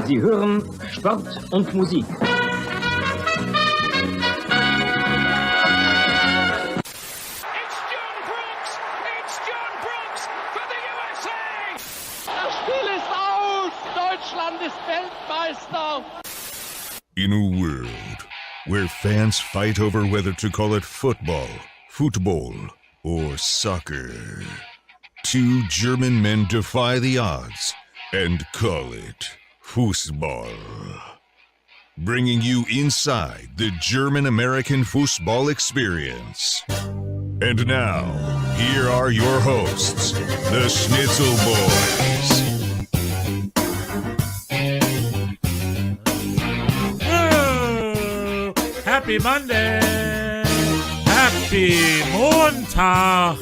Sie hören Sport und Musik. It's John Brooks for the USA! Das Spiel ist aus! Deutschland ist Weltmeister! In a world where fans fight over whether to call it football, or soccer, two German men defy the odds and call it Fußball. Bringing you inside the German-American football experience. And now, here are your hosts, the Schnitzel Boys. Happy Monday! Happy Montag!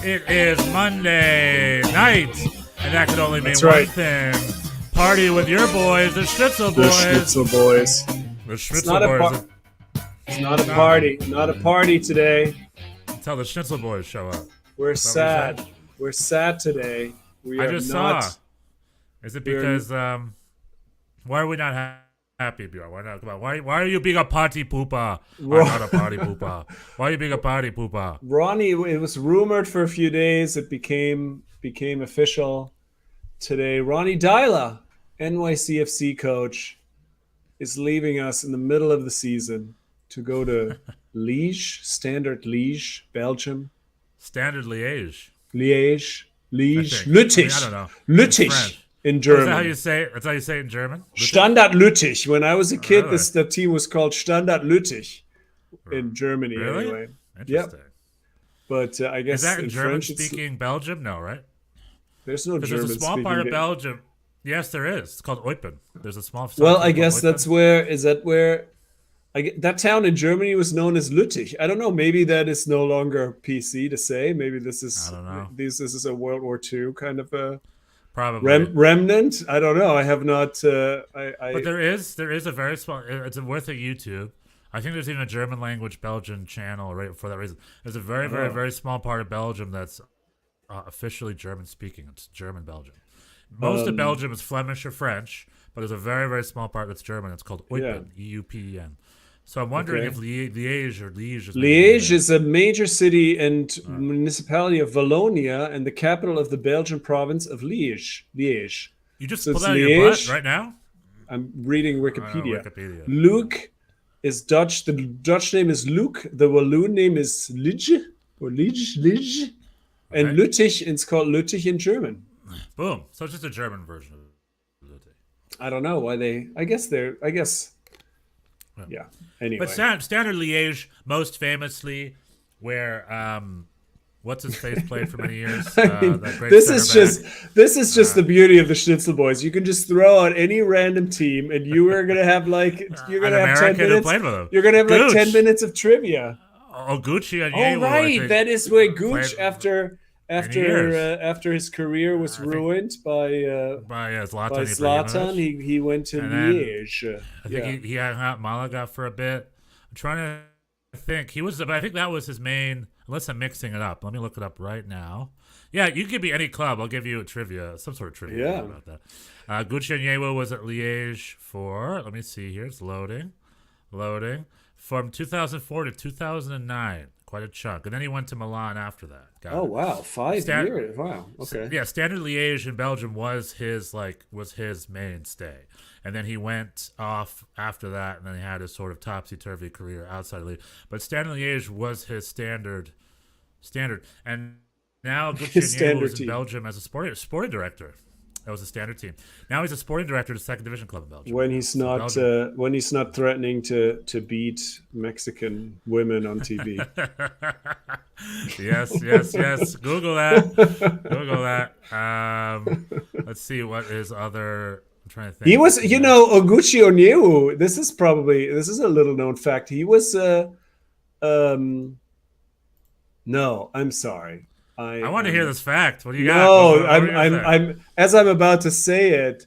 It is Monday night, and that could only mean one thing. Party with your boys, the Schnitzel Boys. The Schnitzel Boys. The Schnitzel Boys. It's not a party. Not a party today. Until the Schnitzel Boys show up. We're sad. We're sad today. I just saw. Is it because, why are we not happy, Bjorn? Why not? Come on. Why are you being a party pooper? Or not a party pooper? Why are you being a party pooper? Ronnie, it was rumored for a few days. It became official today. Ronnie Dyla, NYCFC coach, is leaving us in the middle of the season to go to Standard Liège, Belgium. Standard Liège. Lutich. I don't know. Lutich in German. That's how you say it? That's how you say it in German? Lutich? Standard Lutich. When I was a kid, Really? the team was called Standard Lutich in Germany. Really? Anyway. Interesting. Yep. But I guess Is that in French, German-speaking Belgium? No, right? there's no Because German there's a small speaking. part of Belgium. Yes, there is. It's called Eupen. There's a small. Well, town I guess called that's Eupen. where that town in Germany was known as Lüttich. I don't know. Maybe that is no longer PC to say. Maybe this is I don't know. This is a World War II kind of a Probably. remnant. I don't know. I have not. But there is a very small. It's worth a YouTube. I think there's even a German language Belgian channel right for that reason. There's a very, very, very small part of Belgium that's officially German speaking. It's German Belgium. Most of Belgium is Flemish or French, but there's a very, very small part that's German. It's called Eupen, E-U-P-E-N. So I'm wondering if Liège is Liège is a major city and municipality of Wallonia and the capital of the Belgian province of Liège. Liège. You just So pulled it's out of your butt Liège. right now? I'm reading Wikipedia. Wikipedia. Luke is Dutch. The Dutch name is Luke. The Walloon name is Liège or Liège. And Okay. Lüttich is called Lüttich in German. Boom. So it's just a German version of it. I don't know why yeah. Anyway. But Standard Liège, most famously, where what's his face played for many years. I mean, that great this center is just the beauty of the Schnitzel Boys. You can just throw out any random team, and you are gonna have you're gonna an have 10 American who minutes. played with him. You're gonna have Gooch. 10 minutes of trivia. Gucci and Oh Yewo, I right, think, that is where Gooch played after his career was ruined by Zlatan Zlatan. Ibrahimovic. He went to And then Liège. I think he hung out in Malaga for a bit. I'm trying to think. But I think that was his main. Unless I'm mixing it up. Let me look it up right now. Yeah, you can give me any club. I'll give you a trivia, some sort of trivia about that. Gucci and Yewo was at Liège for. Let me see here. It's loading. From 2004 to 2009. Quite a chunk. And then he went to Milan after that. Got Oh it. wow, 5 years. Wow. Okay. Yeah, Standard Liège in Belgium was his mainstay, and then he went off after that, and then he had his sort of topsy-turvy career outside of Liège. But Standard Liège was his standard, and now His Gucci standard was in team. Belgium as a sporting director. That was a standard team. Now he's a sporting director at a second division club in Belgium. When he's not threatening to beat Mexican women on TV. Yes. Google that. Let's see what his other. I'm trying to think. He was, Oguchi Onyewu. This is a little known fact. He was, no, I'm sorry. I want to hear this fact. What do you got? No, What do you got? I'm as I'm about to say it,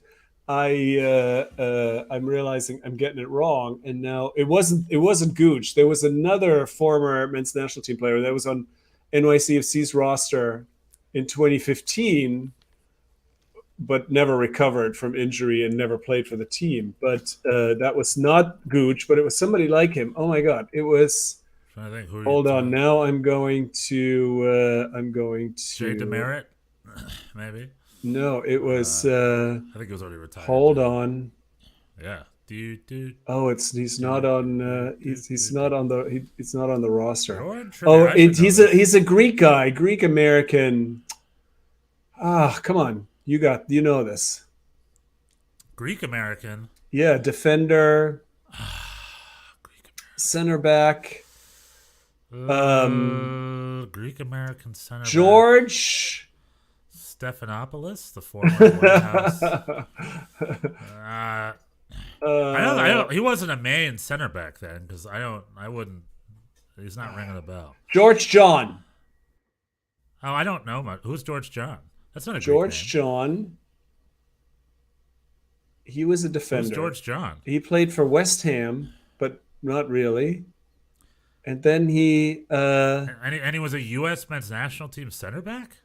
I'm realizing I'm getting it wrong, and now it wasn't Gooch. There was another former men's national team player that was on NYCFC's roster in 2015 but never recovered from injury and never played for the team. But that was not Gooch, but it was somebody like him. Oh my God, it was. Trying to think who. Hold on, now I'm going to. Jay Demerit, maybe. No, it was. I think he was already retired. Hold on. Yeah. Oh, he's not on. He's not on the. He's not on the roster. He's a Greek guy, Greek American. Come on, you know this. Greek American. Yeah, defender. Center back. Greek American center George back. Stephanopoulos, the former White House. I don't. He wasn't a main center back then because I wouldn't. He's not ringing a bell. George John. Oh, I don't know much. Who's George John? That's not a George Greek name. John. He was a defender. Who's George John? He played for West Ham, but not really. And then he and he was a U.S. men's national team center back.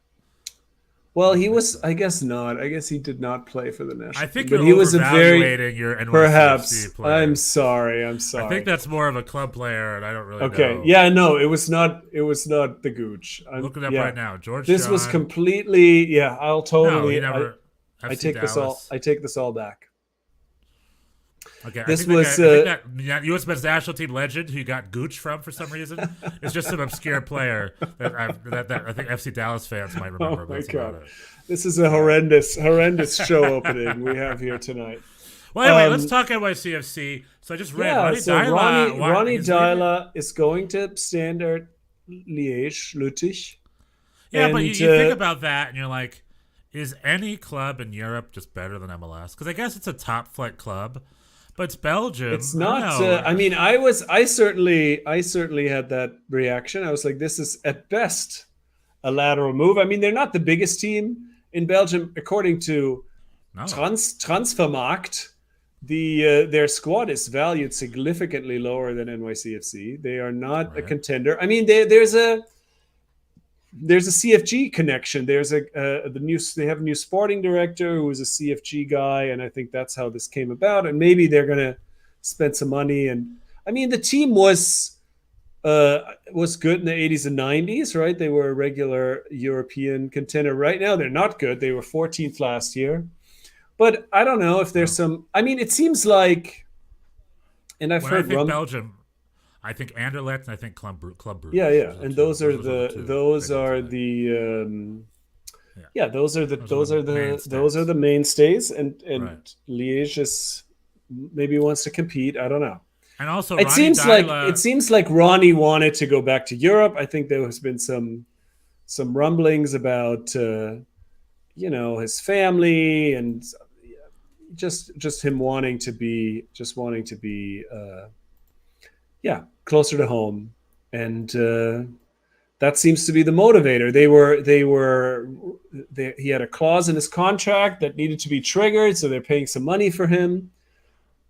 Well, he was. I guess not. I guess he did not play for the national. I think team, you're he was a very your NYCFC perhaps. player. I'm sorry. I think that's more of a club player, and I don't really know. Okay. Yeah. No. It was not. It was not the Gooch. I'm looking up right now. George. This John. was completely. Yeah. I'll totally. No, I take Dallas. this all. I take this all back. Okay, this I think was that U.S. men's national team legend who you got Gooch from for some reason is just some obscure player that I think FC Dallas fans might remember. Oh my God, this is a horrendous show opening we have here tonight. Well, anyway, let's talk NYCFC. So I just read Ronny Deila is going to Standard Liège, Lüttich. Yeah, but you think about that and you're like, is any club in Europe just better than MLS? Because I guess it's a top flight club. But it's Belgium. It's not. I mean, I certainly had that reaction. I was like, this is at best a lateral move. I mean, they're not the biggest team in Belgium, according to Transfermarkt. Their squad is valued significantly lower than NYCFC. They are not a contender. I mean, there's a CFG connection. They have a new sporting director who is a CFG guy, and I think that's how this came about. And maybe they're going to spend some money. And I mean, the team was good in the 80s and 90s, right? They were a regular European contender. Right now, they're not good. They were 14th last year. But I don't know if there's some. I mean, it seems like, and I've heard Belgium. I think Anderlecht and I think Club Brugge. Yeah, and those are the mainstays, and Liège is maybe wants to compete. I don't know. And also, it seems like Ronnie wanted to go back to Europe. I think there has been some rumblings about his family and just him wanting to be closer to home, and that seems to be the motivator. He had a clause in his contract that needed to be triggered, so they're paying some money for him.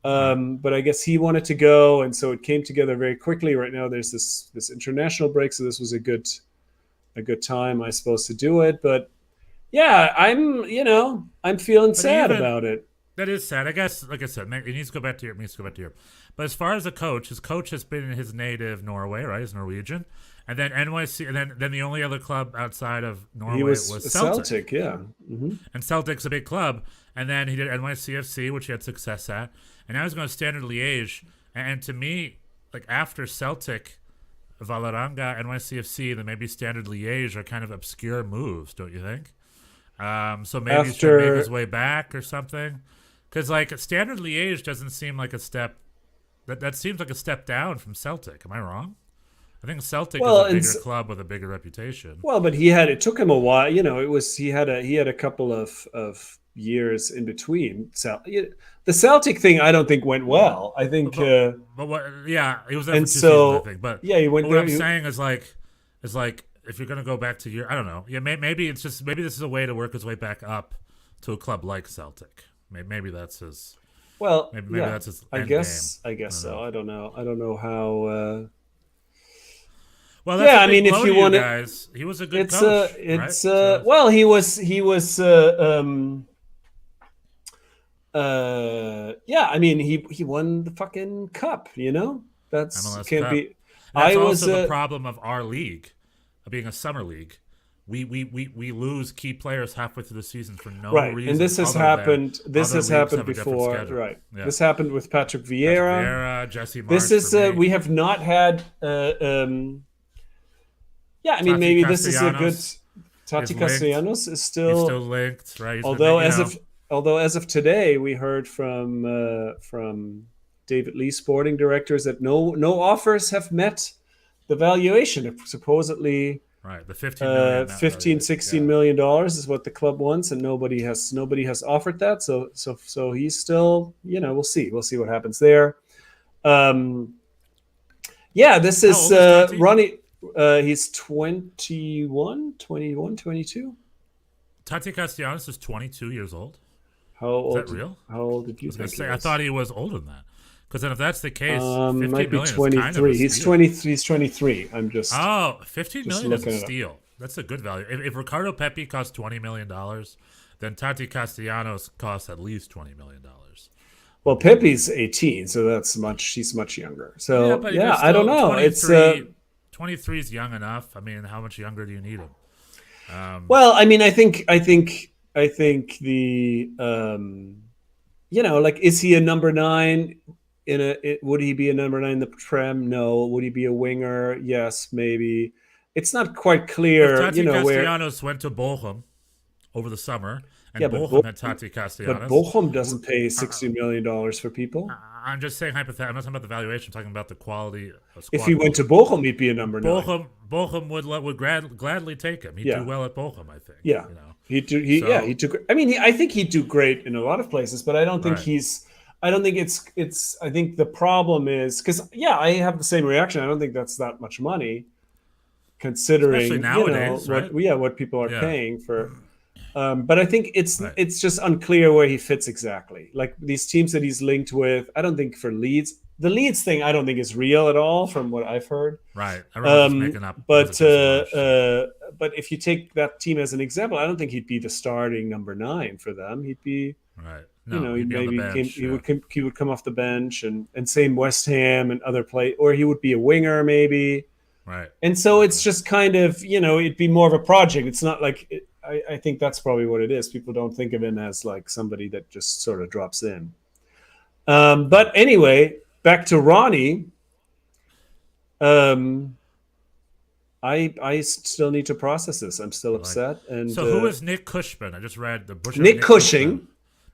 But I guess he wanted to go, and so it came together very quickly. Right now, there's this international break, so this was a good time, I suppose, to do it. But yeah, I'm feeling sad about it. That is sad. I guess, like I said, he needs to go back to Europe. But as far as his coach has been in his native Norway, right? He's Norwegian. And then NYC, and then the only other club outside of Norway was Celtic. Yeah. Mm-hmm. And Celtic's a big club. And then he did NYCFC, which he had success at. And now he's going to Standard Liège. And to me, like after Celtic, Valeranga, NYCFC, then maybe Standard Liège are kind of obscure moves, don't you think? So maybe he's trying to make his way back or something. Because like Standard Liège doesn't seem like a step. That seems like a step down from Celtic. Am I wrong? I think Celtic is a bigger club with a bigger reputation. Well, but it took him a while. He had a couple of years in between. The Celtic thing, I don't think went well. I think. He was there for 2 seasons, I think. But yeah, he went. What I'm saying is like if you're gonna go back to I don't know. Yeah, maybe this is a way to work his way back up to a club like Celtic. Maybe that's his. Well, maybe that's his. I guess so. I don't know how. Well, that's I mean, if you want guys, he was a good coach. Well, he was. Yeah, I mean, he won the fucking cup, That's MLS can't Cup. be. That's I was also the problem of our league, of being a summer league. We lose key players halfway through the season for no right, and reason this has other than happened. This other has leagues happened have a different before, schedule. right? Yeah. This happened with Patrick Patrick Vieira. Vieira, Jesse Marsh. This is for me. we have not had. Yeah, I mean, Tati maybe this is a good. Castellanos Tati is linked. Castellanos is He's still, still linked, right? He's been although making, as of today, we heard from David Lee, sporting directors, that no offers have met the valuation. Supposedly, right, the 15 million, 15, 16 million dollars is what the club wants, and nobody has offered that. So he's still, we'll see what happens there. Yeah, this is Ronnie. He's 21, 22. Tati Castellanos is 22 years old. How old? Is that real? How old did you think? I thought he was older than that. Because then if that's the case, 15 might be million 23. is kind of a He's steal. 23. He's 23. I'm just 15 just million is a looking it up. steal. That's a good value. If Ricardo Pepi costs $20 million, then Tati Castellanos costs at least $20 million. Well, Pepe's 18, so he's much younger. So yeah, I don't know. 23 is young enough. I mean, how much younger do you need him? Well, I mean, I think the like, is he a number 9 would he be a number 9 in the Prem? No. Would he be a winger? Yes, maybe. It's not quite clear. If Tati Castellanos went to Bochum over the summer, and Bochum had Tati Castellanos. But Bochum doesn't pay $60 million for people. I'm just saying hypothetically. I'm not talking about the valuation. I'm talking about the quality of squad. If he went to Bochum, he'd be a number 9. Bochum would gladly take him. He'd do well at Bochum, I think. Yeah, he'd do. I mean, I think he'd do great in a lot of places, but I don't think I don't think it's. I think the problem is because I have the same reaction. I don't think that's that much money, considering especially nowadays, what people are paying for. But I think it's just unclear where he fits exactly. Like these teams that he's linked with, I don't think for Leeds. The Leeds thing, I don't think is real at all, from what I've heard. Right, everyone's making up. But if you take that team as an example, I don't think he'd be the starting number 9 for them. He'd be right. No, he would come off the bench, and same West Ham and other or he would be a winger maybe. Right. And so it's just kind of, it'd be more of a project. It's not like I think that's probably what it is. People don't think of him as like somebody that just sort of drops in. But anyway, back to Ronnie. I still need to process this. I'm still upset. And so who is Nick Cushman? I just read the Butcher. Nick Cushing.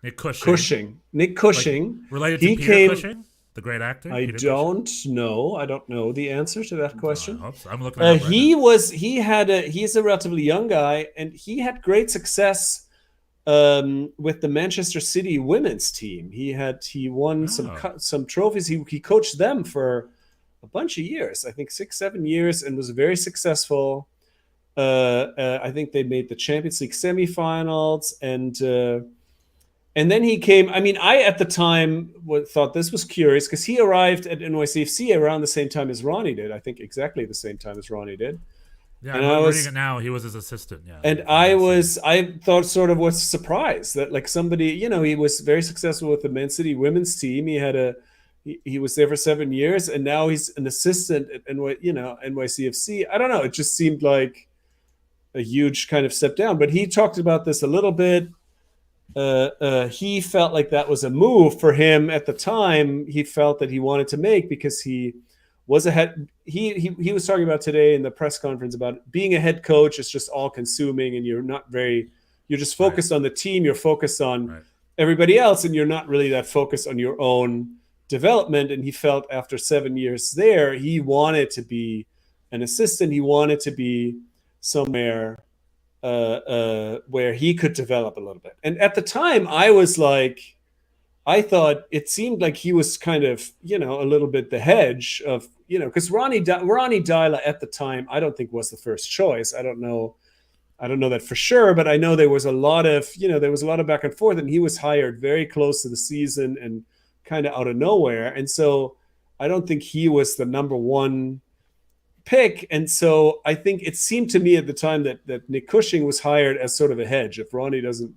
Nick Cushing. Nick Cushing. Like, related to Peter Cushing, the great actor? I don't know. I don't know the answer to that question. I hope so. I'm looking at he's a relatively young guy, and he had great success with the Manchester City women's team. He won some trophies. He coached them for a bunch of years, I think 6-7 years, and was very successful. I think they made the Champions League semifinals, and then he came. I mean, I at the time thought this was curious because he arrived at NYCFC around the same time as Ronnie did. I think exactly the same time as Ronnie did. Yeah, and I'm reading it now. He was his assistant. Yeah, and I thought sort of was surprised that like somebody, he was very successful with the Man City women's team. He was there for 7 years, and now he's an assistant at NYCFC. I don't know. It just seemed like a huge kind of step down. But he talked about this a little bit. He felt like that was a move for him at the time. He felt that he wanted to make because he was a head. He was talking about today in the press conference about being a head coach is just all consuming, and you're just focused on the team. You're focused on everybody else, and you're not really that focused on your own development. And he felt after 7 years there, he wanted to be an assistant. He wanted to be somewhere where he could develop a little bit. And at the time, I thought it seemed like he was kind of, a little bit the hedge of, because Ronnie Deila at the time, I don't think was the first choice. I don't know that for sure, but I know there was a lot of back and forth, and he was hired very close to the season and kind of out of nowhere. And so I don't think he was the number 1 pick. And so I think it seemed to me at the time that Nick Cushing was hired as sort of a hedge. If Ronnie doesn't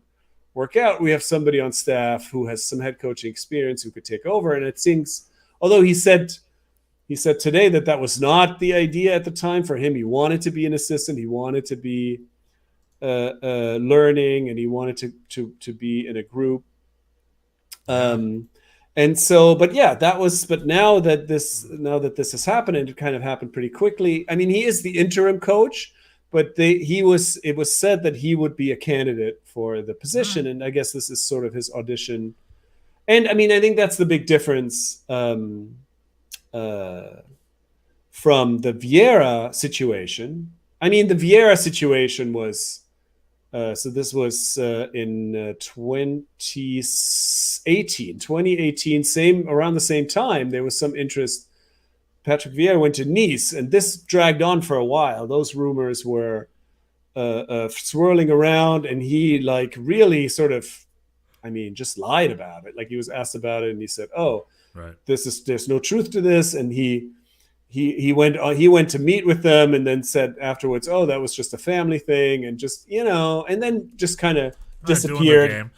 work out, we have somebody on staff who has some head coaching experience who could take over. And it seems, although he said today that was not the idea at the time for him. He wanted to be an assistant. He wanted to be learning, and he wanted to be in a group. And so, but yeah, but now that this has happened, and it kind of happened pretty quickly. I mean, he is the interim coach, but it was said that he would be a candidate for the position. And I guess this is sort of his audition. And I mean, I think that's the big difference from the Vieira situation. I mean, the Vieira situation was, so this was in 2018, around the same time, there was some interest. Patrick Vieira went to Nice, and this dragged on for a while. Those rumors were swirling around, and he like really sort of, I mean, just lied about it. Like, he was asked about it, and he said, "Oh, right, there's no truth to this," and he went to meet with them, and then said afterwards, "Oh, that was just a family thing," and just, and then just kind of disappeared.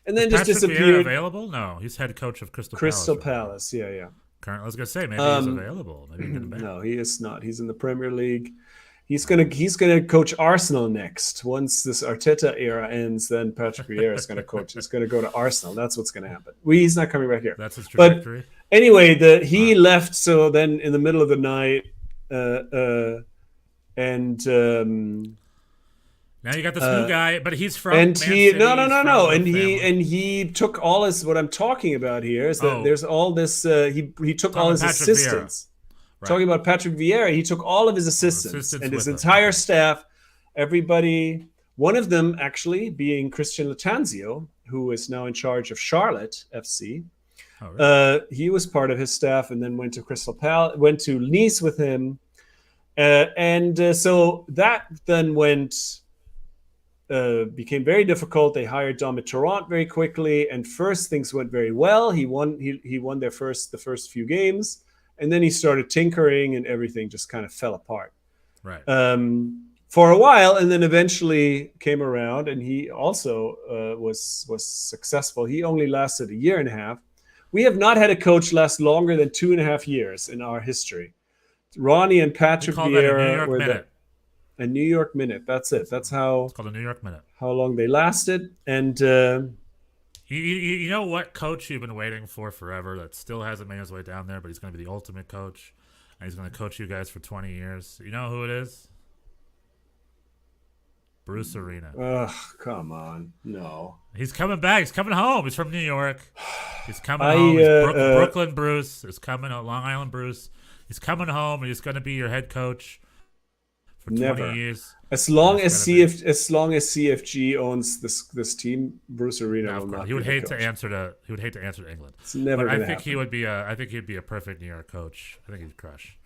And then just disappeared. Available? No, he's head coach of Crystal Palace. Yeah. Currently, I was gonna say maybe he's available. Maybe he can back. No, he is not. He's in the Premier League. He's gonna coach Arsenal next. Once this Arteta era ends, then Patrick Vieira is gonna coach. He's gonna go to Arsenal. That's what's gonna happen. He's not coming back here. That's his trajectory. But anyway, he left. So then, in the middle of the night, now you got this new guy, but he's from and Man he City, no, and he took all his, what I'm talking about here is that there's all this. He took all his assistants. Right. Talking about Patrick Vieira, he took all of his assistants and his entire staff, everybody. One of them actually being Christian Latanzio, who is now in charge of Charlotte FC. Oh, really? He was part of his staff, and then went to Nice with him, so that then became very difficult. They hired Dominic Torrent very quickly, and first things went very well. He won the first few games. And then he started tinkering, and everything just kind of fell apart. Right. For a while, and then eventually came around, and he also was successful. He only lasted a year and a half. We have not had a coach last longer than 2.5 years in our history. Ronnie and Patrick Vieira were a New York minute. That's it. That's how it's called a New York minute. How long they lasted, and. You know what coach you've been waiting for forever that still hasn't made his way down there, but he's going to be the ultimate coach, and he's going to coach you guys for 20 years. You know who it is? Bruce Arena. Ugh, come on. No. He's coming back. He's coming home. He's from New York. He's coming home. He's Brooklyn Bruce is coming. Long Island Bruce. He's coming home, and he's going to be your head coach for 20 years. As long as CFG owns this team, Bruce Arena will not. He would hate to answer to England. It's never going to happen. I think he'd be a perfect New York coach. I think he'd crush.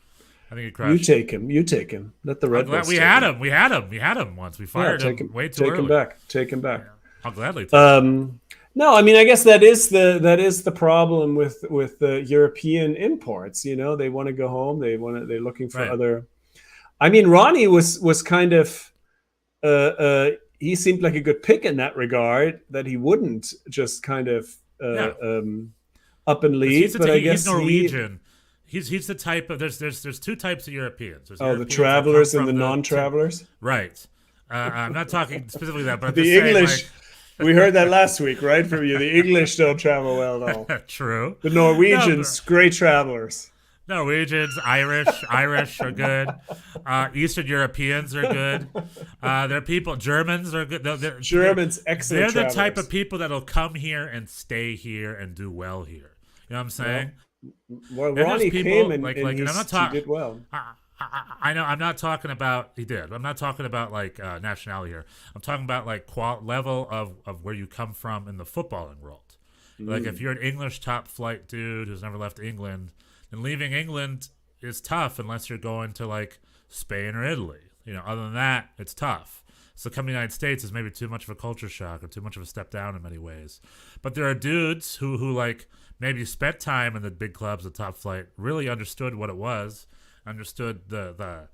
You take him. Let the Red Bulls. We had him. We had him once. We fired him way too early. Take him back. I'll gladly. No, I mean, I guess that is the problem with the European imports. They want to go home. They're looking for other. I mean, Ronnie was kind of, he seemed like a good pick in that regard, that he wouldn't just kind of up and leave. But I guess he's Norwegian. He's the type of there's two types of Europeans. There's the travelers and the non-travelers. Right. I'm not talking specifically that, but the English. We heard that last week, right, from you. The English don't travel well at all. True. The Norwegians, great travelers. Norwegians, Irish are good. Eastern Europeans are good. They're people. Germans are good. Germans, excellent. They're the type of people that'll come here and stay here and do well here. You know what I'm saying? Well, Ronnie came and he did well. I know. I'm not talking about he did. I'm not talking about like nationality here. I'm talking about like level of where you come from in the footballing world. Like if you're an English top flight dude who's never left England. And leaving England is tough unless you're going to like Spain or Italy. Other than that, it's tough. So coming to the United States is maybe too much of a culture shock or too much of a step down in many ways. But there are dudes who like maybe spent time in the big clubs, the top flight, really understood what it was, understood the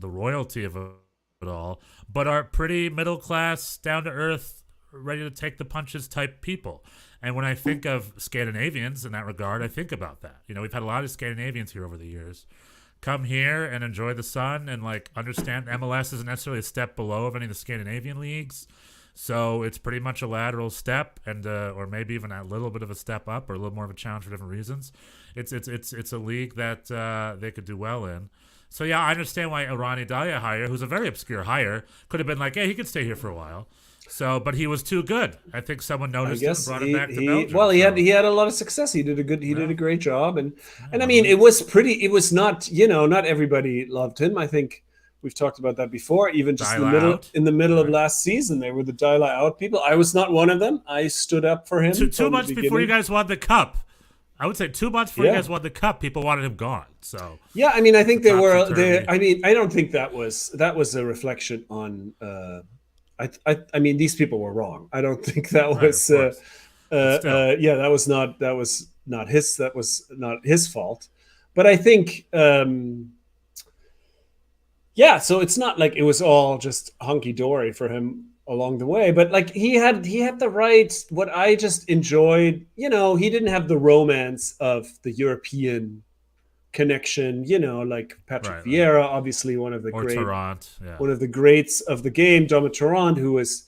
royalty of it all, but are pretty middle class, down to earth ready to take the punches type people. And when I think of Scandinavians in that regard, I think about that. We've had a lot of Scandinavians here over the years. Come here and enjoy the sun and understand MLS isn't necessarily a step below of any of the Scandinavian leagues. So it's pretty much a lateral step, and or maybe even a little bit of a step up, or a little more of a challenge for different reasons. It's a league that they could do well in. So yeah, I understand why a Ronny Deila hire, who's a very obscure hire, could have been hey, he could stay here for a while. So, but he was too good. I think someone noticed him and brought him back to Belgium. Well, he had a lot of success. He did a great job, and I mean, it was not not everybody loved him. I think we've talked about that before. Even just in the middle of last season, they were the Deila out people. I was not one of them. I stood up for him. Two months before you guys won the cup. I would say 2 months before you guys won the cup, people wanted him gone. So yeah, I mean, I think there were. I mean, I don't think that was a reflection on. I mean, these people were wrong. I don't think that was. That was not his fault. But I think. So it's not like it was all just hunky dory for him along the way, but he had the right. What I just enjoyed, he didn't have the romance of the European connection, like Patrick Vieira, obviously one of the greats of the game, Dominic Torrent, who was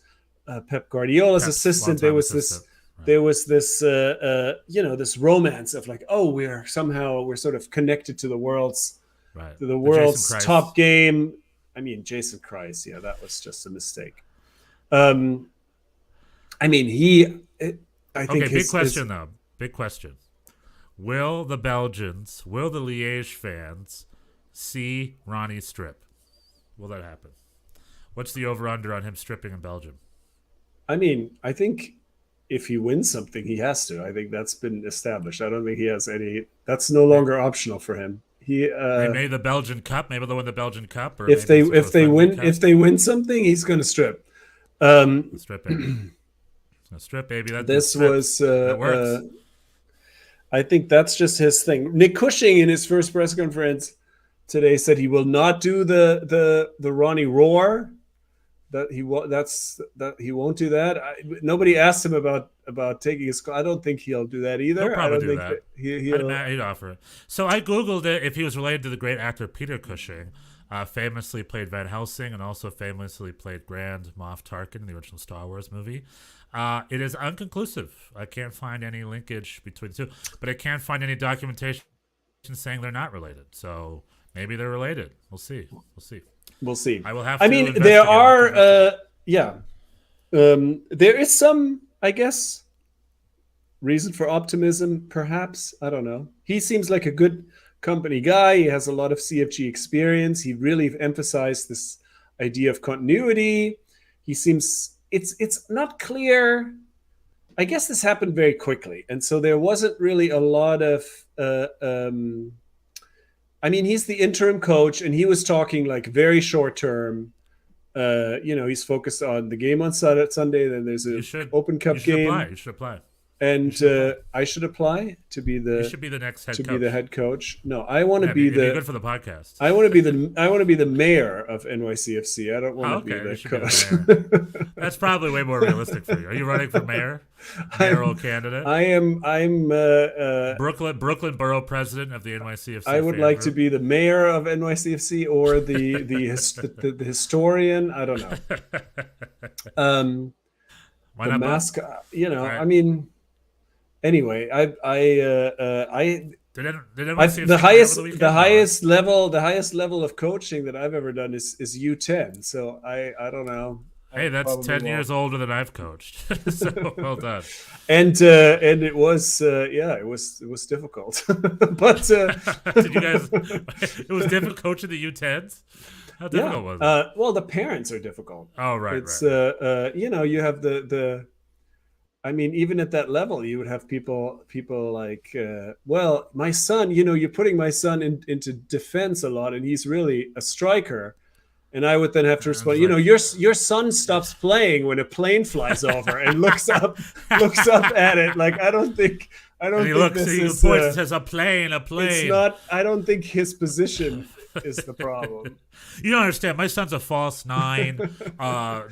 Pep Guardiola's assistant. There was this this romance of we're sort of connected to the world's top game. I mean, Jason Kreis, that was just a mistake. I mean, big question. Will the Liège fans see Ronnie strip? Will that happen? What's the over-under on him stripping in Belgium? I mean, I think if he wins something, he has to. I think that's been established. I don't think he has any. That's no longer optional for him. Maybe the Belgian Cup. Maybe they'll win the Belgian Cup. Or if they win something, he's going to strip. Stripping. Strip, baby. That works. I think that's just his thing. Nick Cushing, in his first press conference today, said he will not do the Ronnie roar. That he won't do that. Nobody asked him about taking his. I don't think he'll do that either. He'll probably do that. He'd offer it. So I googled it. If he was related to the great actor Peter Cushing, famously played Van Helsing and also famously played Grand Moff Tarkin in the original Star Wars movie. It is unconclusive. I can't find any linkage between the two, but I can't find any documentation saying they're not related. So maybe they're related. We'll see. I will have to. I mean, there are. There is some, I guess, reason for optimism. Perhaps, I don't know. He seems like a good company guy. He has a lot of CFG experience. He really emphasized this idea of continuity. He seems. It's not clear. I guess this happened very quickly, and so there wasn't really a lot of. I mean, he's the interim coach, and he was talking very short term. He's focused on the game on Sunday. Then there's an Open Cup game. You should apply. And I should apply to be the. You should be the next head coach. To be the head coach. No, I want to be the. Be good for the podcast. I want to be the mayor of NYCFC. I don't want to be the coach. The That's probably way more realistic for you. Are you running for mayor? Mayoral candidate. I'm Brooklyn Borough president of the NYCFC. I would like to be the mayor of NYCFC or the historian. I don't know. Why the not mascot. Right. I mean. Anyway, the highest level of coaching that I've ever done is U10. So I don't know. Hey, that's 10 years older than I've coached. So well done. And it was it was difficult. But did you guys? It was difficult coaching the U10s. How difficult was it? Well, the parents are difficult. Oh, right. It's you have the. I mean, even at that level, you would have people like, well, my son, you're putting my son into defense a lot, and he's really a striker. And I would then have to respond, your son stops playing when a plane flies over and looks up at it. I don't think this is. He points and says, a plane. It's not. I don't think his position is the problem. You don't understand. My son's a false nine,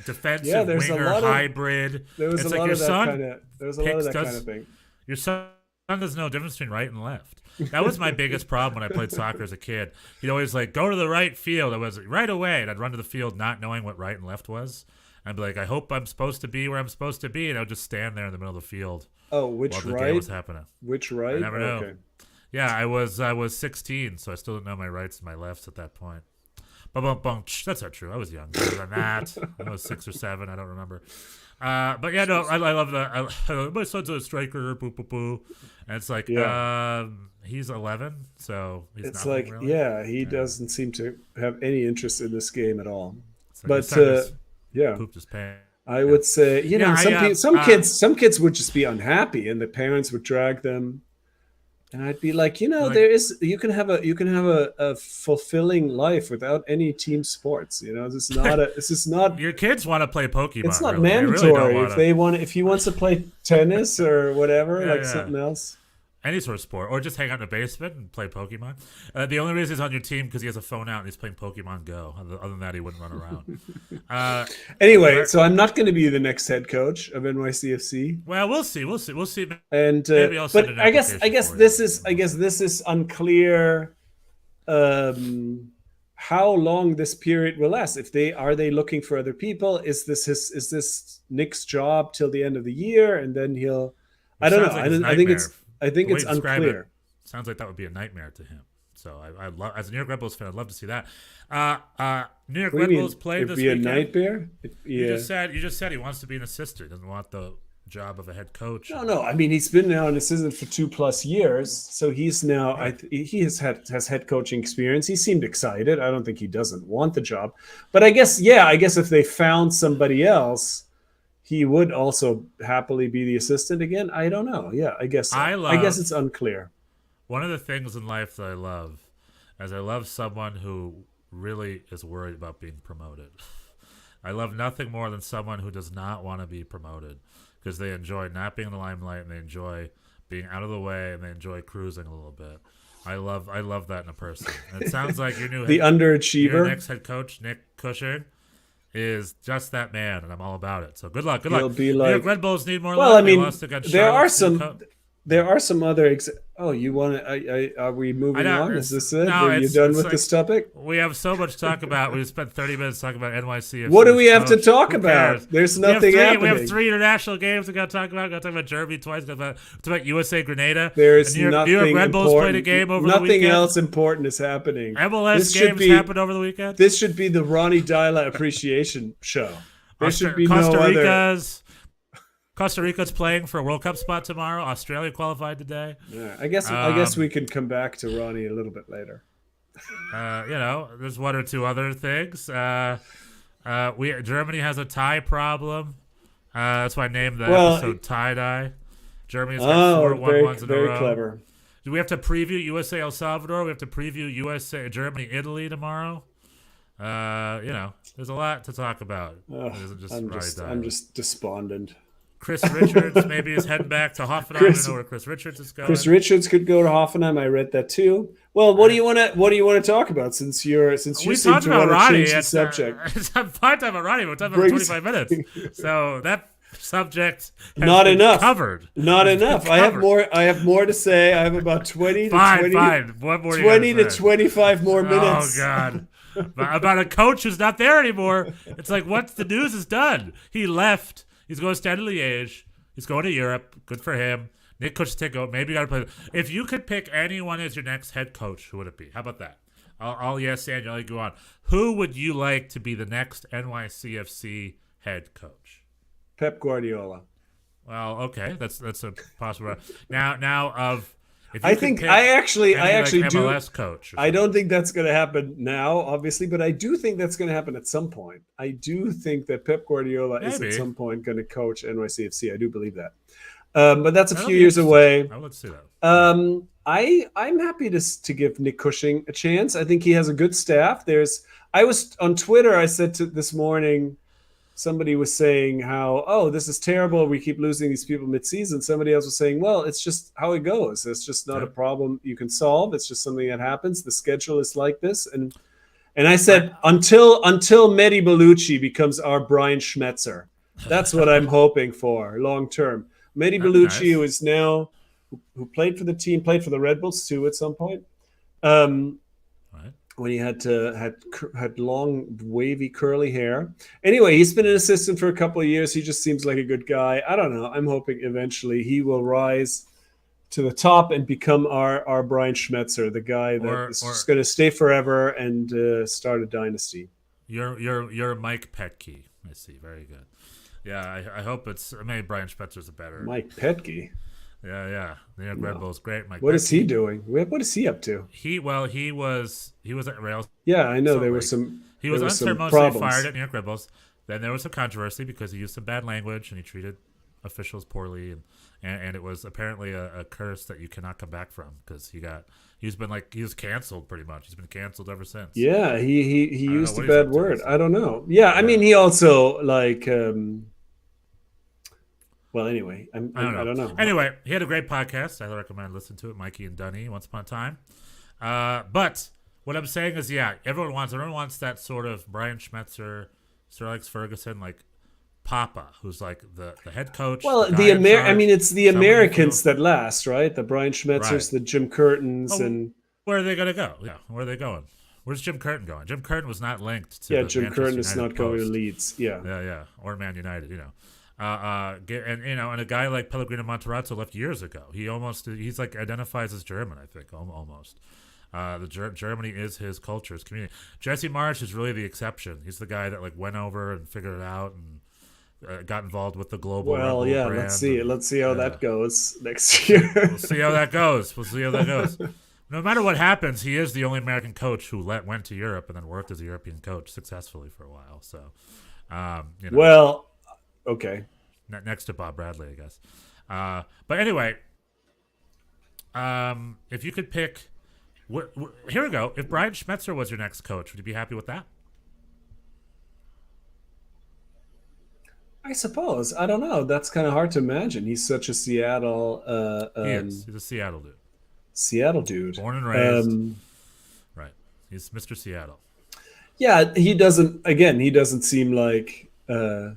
defensive winger hybrid. There was it's a like lot your of that son kind of. There was a lot of that kind of thing. Your son doesn't know the difference between right and left. That was my biggest problem when I played soccer as a kid. He'd always like go to the right field. I was right away, and I'd run to the field not knowing what right and left was. I'd be like, I hope I'm supposed to be where I'm supposed to be, and I would just stand there in the middle of the field. Oh, which while the right? game was happening. Which right? I never know. Okay. Yeah, I was 16, so I still didn't know my rights and my lefts at that point. That's not true. I was younger than that. I was 6 or 7. I don't remember. But yeah, no, I love that. My son's a striker. Boo, boo, boo. And it's like, he's 11, so he's it's not like, really. he doesn't seem to have any interest in this game at all. So but pooped his pants. I would say, some kids would just be unhappy, and the parents would drag them. And I'd be like, you can have a fulfilling life without any team sports. This is not. Your kids want to play Pokemon. It's not really. mandatory. If he wants to play tennis or whatever, something else. Any sort of sport, or just hang out in the basement and play Pokemon. The only reason he's on your team because he has a phone out and he's playing Pokemon Go. Other than that, he wouldn't run around. Anyway, so I'm not going to be the next head coach of NYCFC. Well, we'll see. And maybe I'll send an application I guess this is unclear. How long this period will last? Are they looking for other people? Is this Nick's job till the end of the year, and then he'll? I don't know. I think it's unclear. Sounds like that would be a nightmare to him. So I love, as a New York Red Bulls fan, I'd love to see that. New York Red Bulls played this weekend. It'd be a nightmare. You just said he wants to be an assistant. He doesn't want the job of a head coach. No. I mean, he's been now an assistant for 2+ years, so he's now. He has head coaching experience. He seemed excited. I don't think he doesn't want the job, but I guess if they found somebody else, he would also happily be the assistant again. I don't know. Yeah, I guess so. I guess it's unclear. One of the things in life that I love is I love someone who really is worried about being promoted. I love nothing more than someone who does not want to be promoted because they enjoy not being in the limelight and they enjoy being out of the way and they enjoy cruising a little bit. I love that in a person. And it sounds like your underachiever, your next head coach, Nick Cushing, is just that man, and I'm all about it. So good luck. He'll be like, New York Red Bulls need more. Well, luck. I mean, there are some other. You want to? Are we moving on? Is this it? No, are you done with this topic? We have so much to talk about. We spent 30 minutes talking about NYCFC. What do we have to talk about? There's nothing happening. We have 3 international games we got to talk about. Got to talk about Germany twice. Got to talk about USA Grenada. There's New York Red Bulls played a game over the weekend. Nothing else important is happening. MLS games happened over the weekend. This should be the Ronnie Dyla appreciation show. There should be Costa Rica's playing for a World Cup spot tomorrow. Australia qualified today. Yeah, I guess we can come back to Ronnie a little bit later. There's one or two other things. Germany has a tie problem. That's why I named the episode Tie Dye. Germany's got 4 1-1s in a row. Very clever. Do we have to preview USA El Salvador? We have to preview Germany Italy tomorrow. There's a lot to talk about. I'm just despondent. Chris Richards maybe is heading back to Hoffenheim. I don't know where Chris Richards is going. Chris Richards could go to Hoffenheim. I read that too. Well, what do you want to talk about since you seem to want to change the subject? I'm fine talking about Ronnie. We're talking about 25 minutes. So that subject has not been enough. Covered. Not enough. I have more to say. I have about 20 to 25 more minutes. Oh God. About a coach who's not there anymore. It's like, what's the news is done. He left. He's going to Stade Liège. He's going to Europe. Good for him. Nick Kuchtenko, maybe you got to play. If you could pick anyone as your next head coach, who would it be? How about that? I'll yes and I'll go on. Who would you like to be the next NYCFC head coach? Pep Guardiola. Well, okay, that's a possible. Now I actually do. MLS coach. I don't think that's going to happen now, obviously, but I do think that's going to happen at some point. I do think that Pep Guardiola is at some point going to coach NYCFC. I do believe that, but that's a few years away. I would say that. I'm happy to give Nick Cushing a chance. I think he has a good staff. I was on Twitter. I said this morning, somebody was saying how, oh, this is terrible. We keep losing these people mid-season. Somebody else was saying, well, it's just how it goes. It's just not a problem you can solve. It's just something that happens. The schedule is like this. And I said, until Mehdi Bellucci becomes our Brian Schmetzer. That's what I'm hoping for long term. Mehdi Bellucci, who is now who played for the team, played for the Red Bulls too at some point. When he had long, wavy, curly hair. Anyway, he's been an assistant for a couple of years. He just seems like a good guy. I don't know. I'm hoping eventually he will rise to the top and become our Brian Schmetzer, the guy that is just going to stay forever and start a dynasty. You're Mike Petke. I see. Very good. Yeah, I hope it's. Maybe Brian Schmetzer's a better Mike Petke. Yeah. The Red Bull's great. Mike. What is he doing? What is he up to? He was at Rails. Yeah, I know there was some. He was unceremoniously fired at New York Red Bulls. Then there was some controversy because he used some bad language and he treated officials poorly, and it was apparently a curse that you cannot come back from because he was canceled pretty much. He's been canceled ever since. Yeah, he used a bad word. I don't know. Yeah, I mean he also like. Well, anyway, I don't know. Anyway, he had a great podcast. I recommend listening to it. Mikey and Dunny, Once Upon a Time. But what I'm saying is, everyone wants that sort of Brian Schmetzer, Sir Alex Ferguson, like Papa, who's like the head coach. Well, it's the Americans that last, right? The Brian Schmetzers, the Jim Curtins, and where are they going to go? Yeah, where are they going? Where's Jim Curtin going? Jim Curtin was not linked to. Jim Curtin is not going to Leeds. Yeah, or Man United. And a guy like Pellegrino Monterazzo left years ago. He's like identifies as German, I think, almost. Germany is his culture, his community. Jesse Marsch is really the exception. He's the guy that like went over and figured it out and got involved with the global. Well, brand. Let's see how that goes next year. We'll see how that goes. No matter what happens, he is the only American coach who went to Europe and then worked as a European coach successfully for a while. So, well. Okay. Next to Bob Bradley, I guess. But anyway, if you could pick, here we go. If Brian Schmetzer was your next coach, would you be happy with that? I suppose. I don't know. That's kind of hard to imagine. He's such a Seattle. He is. He's a Seattle dude. Seattle dude. Born and raised. Right. He's Mr. Seattle. Yeah, he doesn't seem like a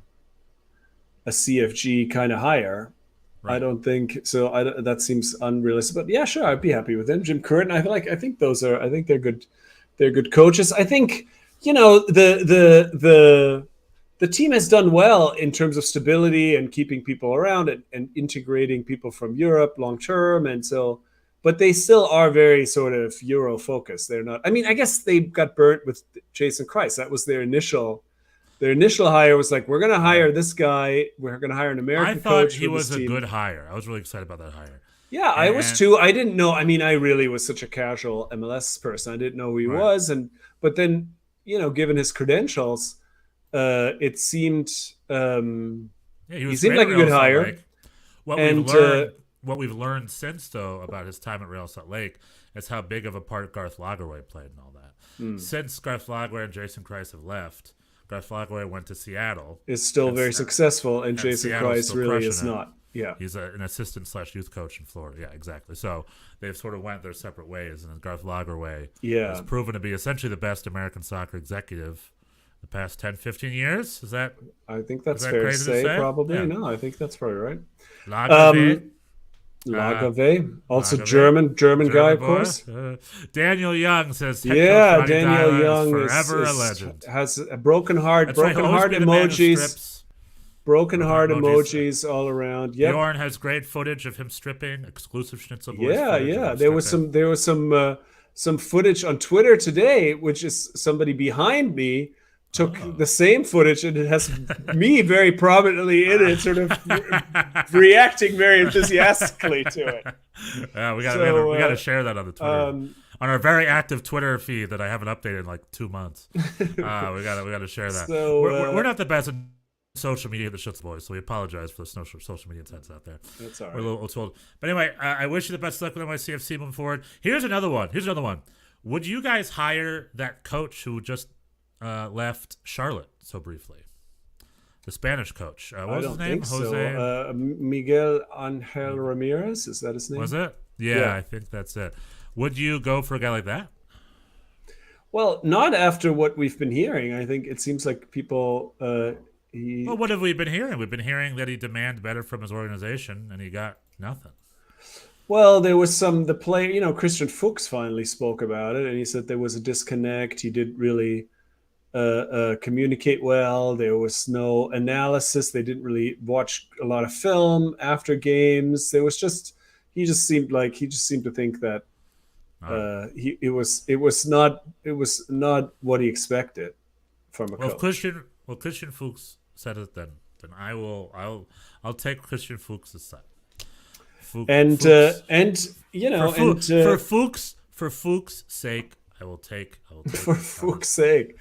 CFG kind of hire. Right. I don't think so. That seems unrealistic. But yeah, sure, I'd be happy with him. Jim Curtin, I think they're good. They're good coaches. I think the team has done well in terms of stability and keeping people around and integrating people from Europe long term. And so, but they still are very sort of Euro focused. They're not. I mean, I guess they got burnt with Jason Kreis. That was their initial. Their initial hire was like, we're going to hire this guy. We're going to hire an American coach. I thought he was a good hire. I was really excited about that hire. Yeah, I was too. I didn't know. I mean, I really was such a casual MLS person. I didn't know who he was. But then, given his credentials, it seemed he seemed like a good hire. What we've learned since, though, about his time at Real Salt Lake is how big of a part Garth Lagerwey played and all that. Since Garth Lagerwey and Jason Kreis have left, Garth Lagerwey went to Seattle. Is still very successful, and Jason Kreis really is not. Yeah, he's an assistant/youth coach in Florida. Yeah, exactly. So they've sort of went their separate ways, and Garth Lagerwey has proven to be essentially the best American soccer executive the past 10, 15 years. Is that? I think that's fair to say. Probably. Yeah. No, I think that's probably right. Lagerwey, also German guy, of course. Daniel Young says, Daniel Young is forever a legend. Has a broken heart, emojis. Broken heart emojis all around. Yep. Bjorn has great footage of him stripping, exclusive Schnitzel Boys. Yeah. There was some footage on Twitter today, which is somebody behind me took the same footage and it has me very prominently in it, sort of reacting very enthusiastically to it. Yeah, we got to share that on the Twitter, on our very active Twitter feed that I haven't updated in like 2 months. We got to share that. So, we're not the best in social media, the Schnitzel Boys, so we apologize for the social media intense out there. That's all right. We're a little told. But anyway, I wish you the best luck with NYCFC moving forward. Here's another one. Would you guys hire that coach who just left Charlotte so briefly? the Spanish coach. What I was don't his name? think Jose. so. Miguel Angel Ramirez, is that his name? Was it? Yeah, I think that's it. Would you go for a guy like that? Well, not after what we've been hearing. I think it seems like people. Well, what have we been hearing? We've been hearing that he demanded better from his organization, and he got nothing. Well, there was the player, Christian Fuchs finally spoke about it, and he said there was a disconnect. He didn't really communicate well. There was no analysis. They didn't really watch a lot of film after games. There was he just seemed to think that it was not what he expected from a coach. If Christian Fuchs said it, then I'll take Christian Fuchs' side. For Fuchs' sake, I will take for Fuchs' sake.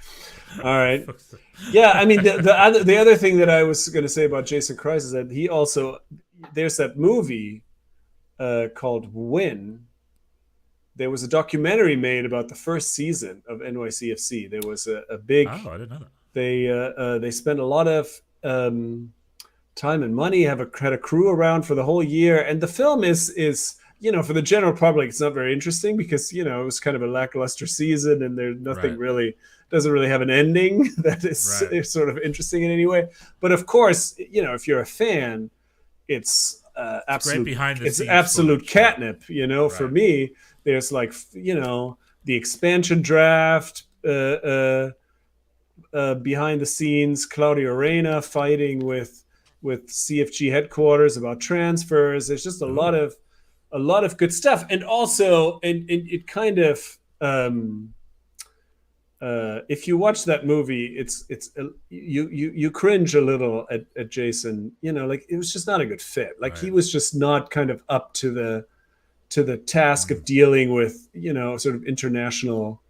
All right. Yeah, I mean the other thing that I was going to say about Jason Kreis is that he also, there's that movie called Win. There was a documentary made about the first season of NYCFC. There was a big. Oh, I didn't know that. They spent a lot of time and money. Had a crew around for the whole year, and the film is for the general public, it's not very interesting because it was kind of a lackluster season, and there's nothing doesn't really have an ending that is sort of interesting in any way. But of course, if you're a fan, it's absolute catnip. For me, there's the expansion draft, behind the scenes, Claudio Reyna fighting with CFG headquarters about transfers. There's just a lot of good stuff, and also, and it kind of, if you watch that movie, you cringe a little at Jason. It was just not a good fit. He was just not kind of up to the task of dealing with sort of international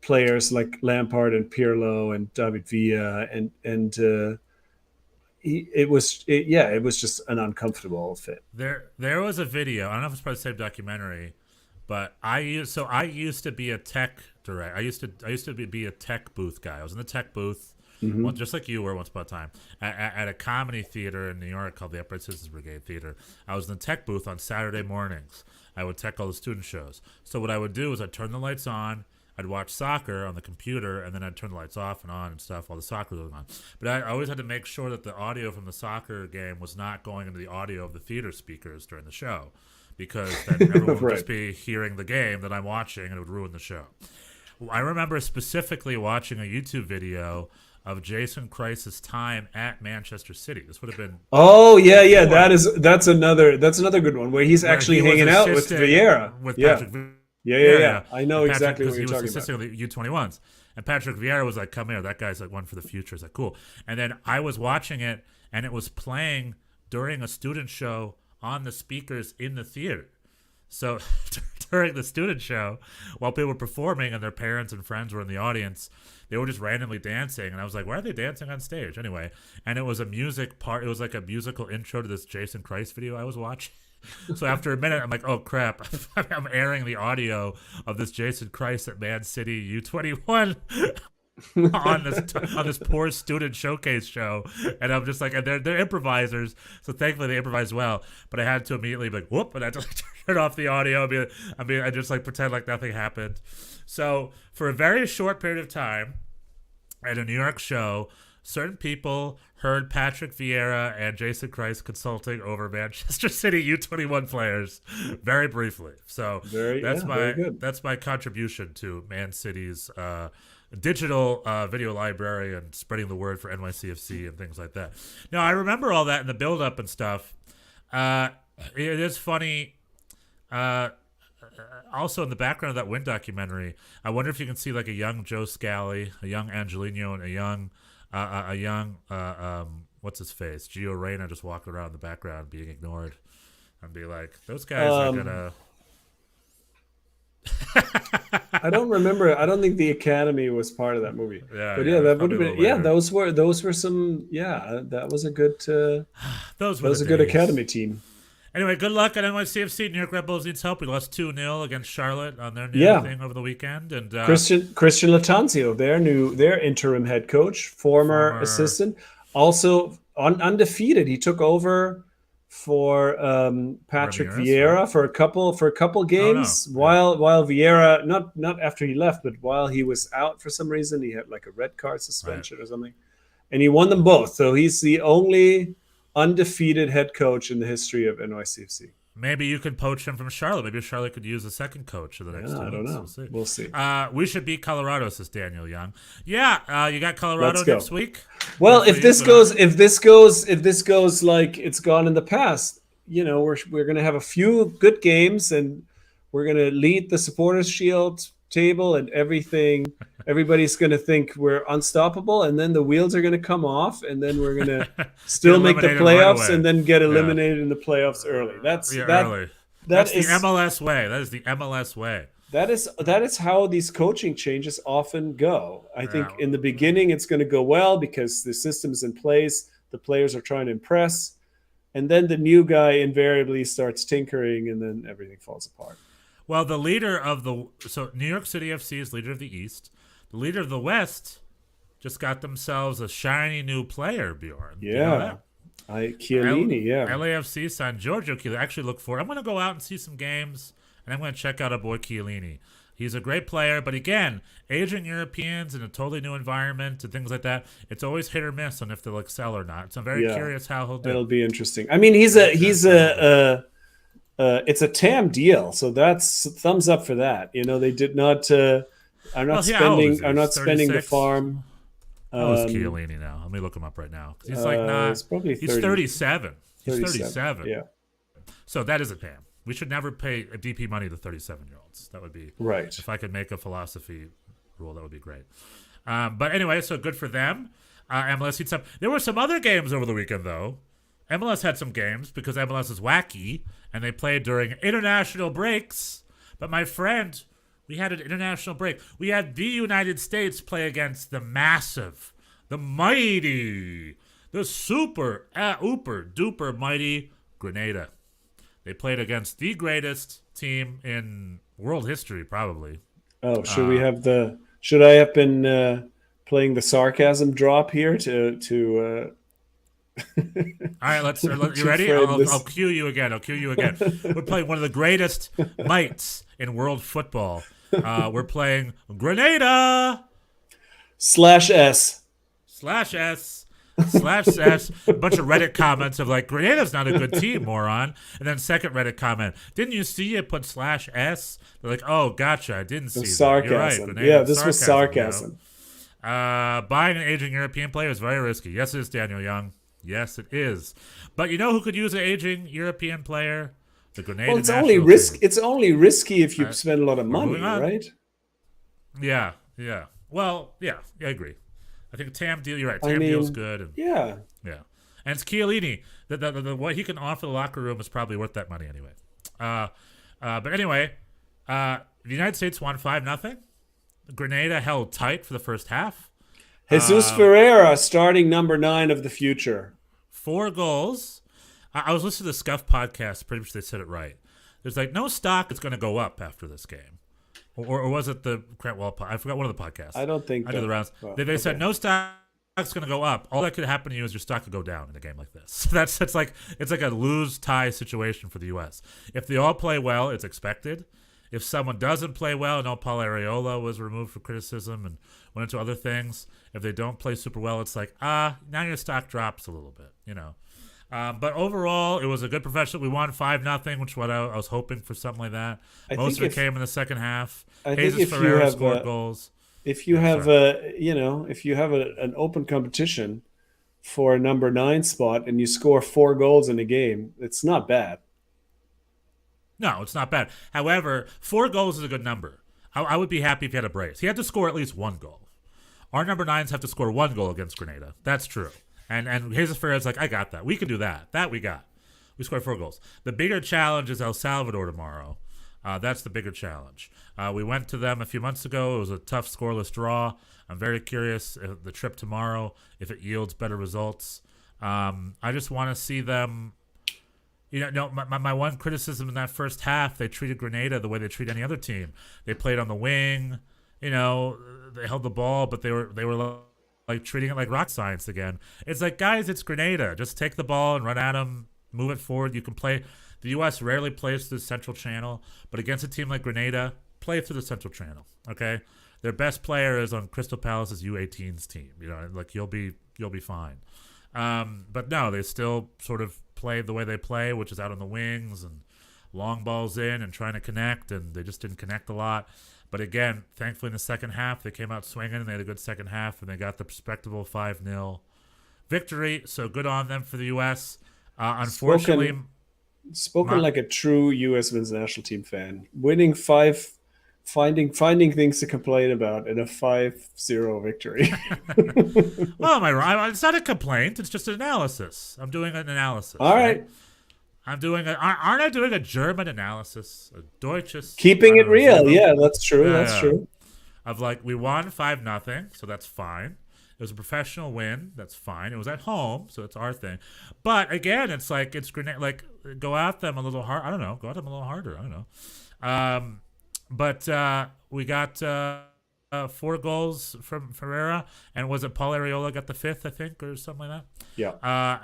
players like Lampard and Pirlo and David Villa, and it was just an uncomfortable fit. There was a video. I don't know if it's part of the same documentary, but I used to be a tech director. I used to be a tech booth guy. I was in the tech booth, just like you were once upon a time, at a comedy theater in New York called the Upright Citizens Brigade Theater. I was in the tech booth on Saturday mornings. I would tech all the student shows. So what I would do is I'd turn the lights on. I'd watch soccer on the computer, and then I'd turn the lights off and on and stuff while the soccer was going on. But I always had to make sure that the audio from the soccer game was not going into the audio of the theater speakers during the show, because then everyone would just be hearing the game that I'm watching, and it would ruin the show. I remember specifically watching a YouTube video of Jason Kreis's time at Manchester City. This would have been that's another good one where he's actually hanging out with Vieira. Patrick Yeah. I know exactly what you're talking about. He was assisting on the U21s. And Patrick Vieira was like, come here. That guy's like one for the future. It's like, cool. And then I was watching it, and it was playing during a student show on the speakers in the theater. So during the student show, while people were performing and their parents and friends were in the audience, they were just randomly dancing. And I was like, why are they dancing on stage? Anyway, and it was a music part. It was like a musical intro to this Jason Kreis video I was watching. So after a minute, I'm like, oh, crap. I'm airing the audio of this Jason Kreis at Man City U21 on this poor student showcase show. And I'm just like, and they're improvisers. So thankfully they improvised well. But I had to immediately be like, whoop, and I had to turn off the audio. I just pretend like nothing happened. So for a very short period of time at a New York show, certain people heard Patrick Vieira and Jason Kreis consulting over Manchester City U21 players very briefly. So that's my contribution to Man City's digital video library and spreading the word for NYCFC and things like that. Now, I remember all that in the build-up and stuff. It is funny. Also, in the background of that Win documentary, I wonder if you can see like a young Joe Scally, a young Angelino, and a young what's his face, Gio Reyna, just walking around in the background being ignored, and be like, those guys are gonna. I don't remember. I don't think the Academy was part of that movie. Yeah, but that would have been. Yeah, those were some. Yeah, that was a good. That was a good Academy team. Anyway, good luck at NYCFC. New York Red Bulls needs help. We lost 2-0 against Charlotte on their new thing over the weekend. And Christian Latanzio, their interim head coach, former assistant. Also undefeated. He took over for Patrick Ramirez, Vieira right? for a couple Oh no. games while Vieira not after he left, but while he was out for some reason, he had like a red card Right. suspension or something, and he won them both. So he's the only undefeated head coach in the history of NYCFC. Maybe you could poach him from Charlotte. Maybe Charlotte could use a second coach in the next 2 I don't weeks. know. We'll see. We'll see. We should beat Colorado, says Daniel Young. Yeah, you got Colorado Let's go. next week. Well, Good if for you, this goes like it's gone in the past, we're going to have a few good games, and we're going to lead the Supporters Shield table and everything. Everybody's going to think we're unstoppable, and then the wheels are going to come off, and then we're going to still make the playoffs, right away. and then get eliminated in the playoffs early. That's early. That's the MLS way. That is the MLS way. That is how these coaching changes often go. I think in the beginning it's going to go well because the system is in place, the players are trying to impress, and then the new guy invariably starts tinkering, and then everything falls apart. Well, the leader of New York City FC is leader of the East. The leader of the West just got themselves a shiny new player, Bjorn. Yeah. You know that? Chiellini, yeah. LAFC signed Giorgio Chiellini. Actually, I'm going to go out and see some games, and I'm going to check out our boy Chiellini. He's a great player, but again, aging Europeans in a totally new environment and things like that, it's always hit or miss on if they'll excel or not. So I'm very curious how he'll do. It'll be interesting. I mean, it's a TAM deal, so that's thumbs up for that. They did not are not spending the farm. How old is Chiellini now? Let me look him up right now. He's he's 37. He's 37. Yeah. So that is a PAM. We should never pay a DP money to 37-year-olds. That would be right. If I could make a philosophy rule, that would be great. But anyway, so good for them. MLS heats up. There were some other games over the weekend, though. MLS had some games because MLS is wacky, and they played during international breaks. But my friend, we had an international break. We had the United States play against the massive, the mighty, the super, ooper, duper mighty Grenada. They played against the greatest team in world history, probably. Oh, should I have been playing the sarcasm drop here to All right, you ready? I'll cue you again. We're playing one of the greatest mights in world football. We're playing Grenada. /S. A bunch of Reddit comments of like, Grenada's not a good team, moron. And then second Reddit comment, didn't you see it put /S? They're like, oh, gotcha, I didn't see that. Sarcasm. You're right, this was sarcasm. Buying an aging European player is very risky. Yes, it is, Daniel Young. Yes, it is. But you know who could use an aging European player? The Grenada. Well, it's only risky if you spend a lot of money, right? Yeah. Well, yeah, I agree. I think TAM deal. You're right. TAM deal's good. And, yeah. And it's Chiellini. The what he can offer the locker room is probably worth that money anyway. But anyway, the United States won 5-0. Grenada held tight for the first half. Jesus Ferreira, starting number 9 of the future. 4 goals. I was listening to the Scuff podcast. Pretty much they said it right. There's like no stock is going to go up after this game. Or was it the Crentwell? I forgot one of the podcasts. I don't think I did the rounds. Well, they said no stock's going to go up. All that could happen to you is your stock could go down in a game like this. So it's like a lose-tie situation for the U.S. If they all play well, it's expected. If someone doesn't play well, I know Paul Arriola was removed for criticism and went into other things. If they don't play super well, it's like, now your stock drops a little bit, But overall, it was a good professional. We won 5-0, which is what I was hoping for, something like that. Most of it came in the second half. Jesus Ferreira scored goals. If you have an open competition for a number 9 spot and you score 4 goals in a game, it's not bad. No, it's not bad. However, 4 goals is a good number. I would be happy if he had a brace. He had to score at least 1 goal. Our number 9s have to score 1 goal against Grenada. That's true. And Jesus Ferreira's like, I got that. We can do that. That we got. We scored 4 goals. The bigger challenge is El Salvador tomorrow. That's the bigger challenge. We went to them a few months ago. It was a tough scoreless draw. I'm very curious if the trip tomorrow, if it yields better results. I just want to see them. My one criticism in that first half, they treated Grenada the way they treat any other team. They played on the wing. They held the ball, but they were like treating it like rock science again. It's like, guys, it's Grenada. Just take the ball and run at them, move it forward. You can play. The U.S. rarely plays through the Central Channel, but against a team like Grenada, play through the Central Channel. Okay, their best player is on Crystal Palace's U18s team. You know, like you'll be fine. But no, they still sort of play the way they play, which is out on the wings and long balls in and trying to connect, and they just didn't connect a lot. But again, thankfully in the second half, they came out swinging and they had a good second half, and they got the respectable 5-0 victory. So good on them for the U.S. Unfortunately, spoken like a true U.S. men's national team fan. Winning 5, finding things to complain about in a 5-0 victory. Well, am I wrong? It's not a complaint. It's just an analysis. I'm doing an analysis. All right. Aren't I doing a German analysis? A Deutsches? Keeping it real. Yeah, that's true. That's true. Of like, we won 5-0, so that's fine. It was a professional win. That's fine. It was at home, so it's our thing. But again, it's like, it's Grenada. Like, go at them a little hard. I don't know. Go at them a little harder. I don't know. But we got 4 goals from Ferreira, and was it Paul Areola got the 5th, I think, or something like that? Yeah.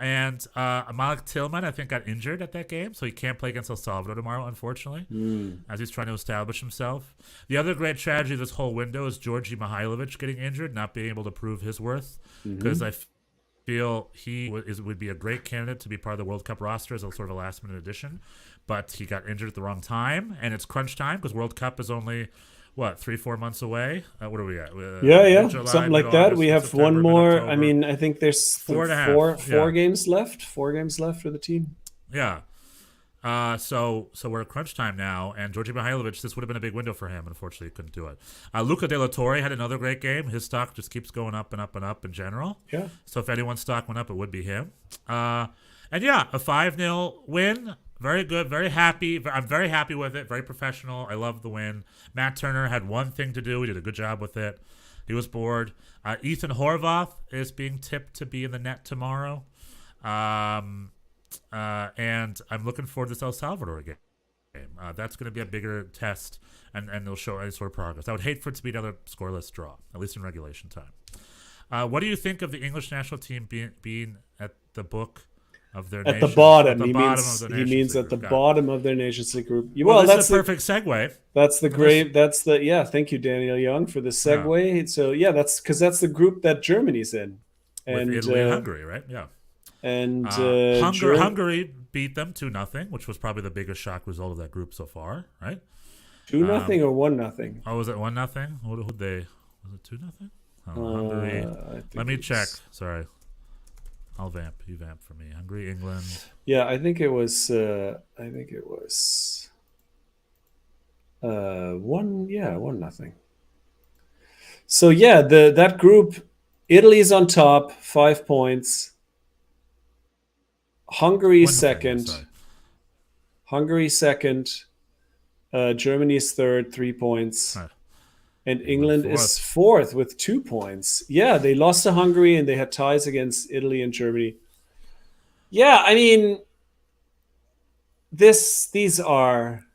And Malik Tillman, I think, got injured at that game, so he can't play against El Salvador tomorrow, unfortunately, as he's trying to establish himself. The other great tragedy of this whole window is Georgi Mihailovic getting injured, not being able to prove his worth, because I feel he would be a great candidate to be part of the World Cup roster as a sort of a last-minute addition, but he got injured at the wrong time, and it's crunch time because World Cup is only, 3-4 months away? What are we at? July, something like that. We have September, one more. mid-October. I mean, I think there's 4 games left. 4 games left for the team. Yeah. So we're at crunch time now, and Georgi Mihailovic, this would have been a big window for him. Unfortunately, he couldn't do it. Luca De La Torre had another great game. His stock just keeps going up and up and up in general. Yeah. So if anyone's stock went up, it would be him. And yeah, a 5-0 win. Very good. Very happy. I'm very happy with it. Very professional. I love the win. Matt Turner had one thing to do. He did a good job with it. He was bored. Ethan Horvath is being tipped to be in the net tomorrow. And I'm looking forward to this El Salvador game. That's going to be a bigger test, and they'll show any sort of progress. I would hate for it to be another scoreless draw, at least in regulation time. What do you think of the English national team being at the book of their at the bottom? He means at the bottom of their Nations League group. Well, that's the perfect segue. That's the great. That's the yeah. Thank you, Daniel Young, for the segue. Yeah. So yeah, that's because that's the group that Germany's in, and with Italy and Hungary, right? Yeah. And Hungary beat them 2-0, which was probably the biggest shock result of that group so far, right? 2-0 or 1-0? Oh, was it 1-0? Who they? Was it 2-0? Hungary. Let me check. Sorry, I'll vamp. You vamp for me. Hungary, England. Yeah, I think it was. 1-0. So yeah, that group, Italy's on top, 5 points. Hungary second. Hungary second. Germany is third, 3 points. Right. And England is fourth with 2 points. Yeah, they lost to Hungary and they had ties against Italy and Germany. Yeah, I mean, these are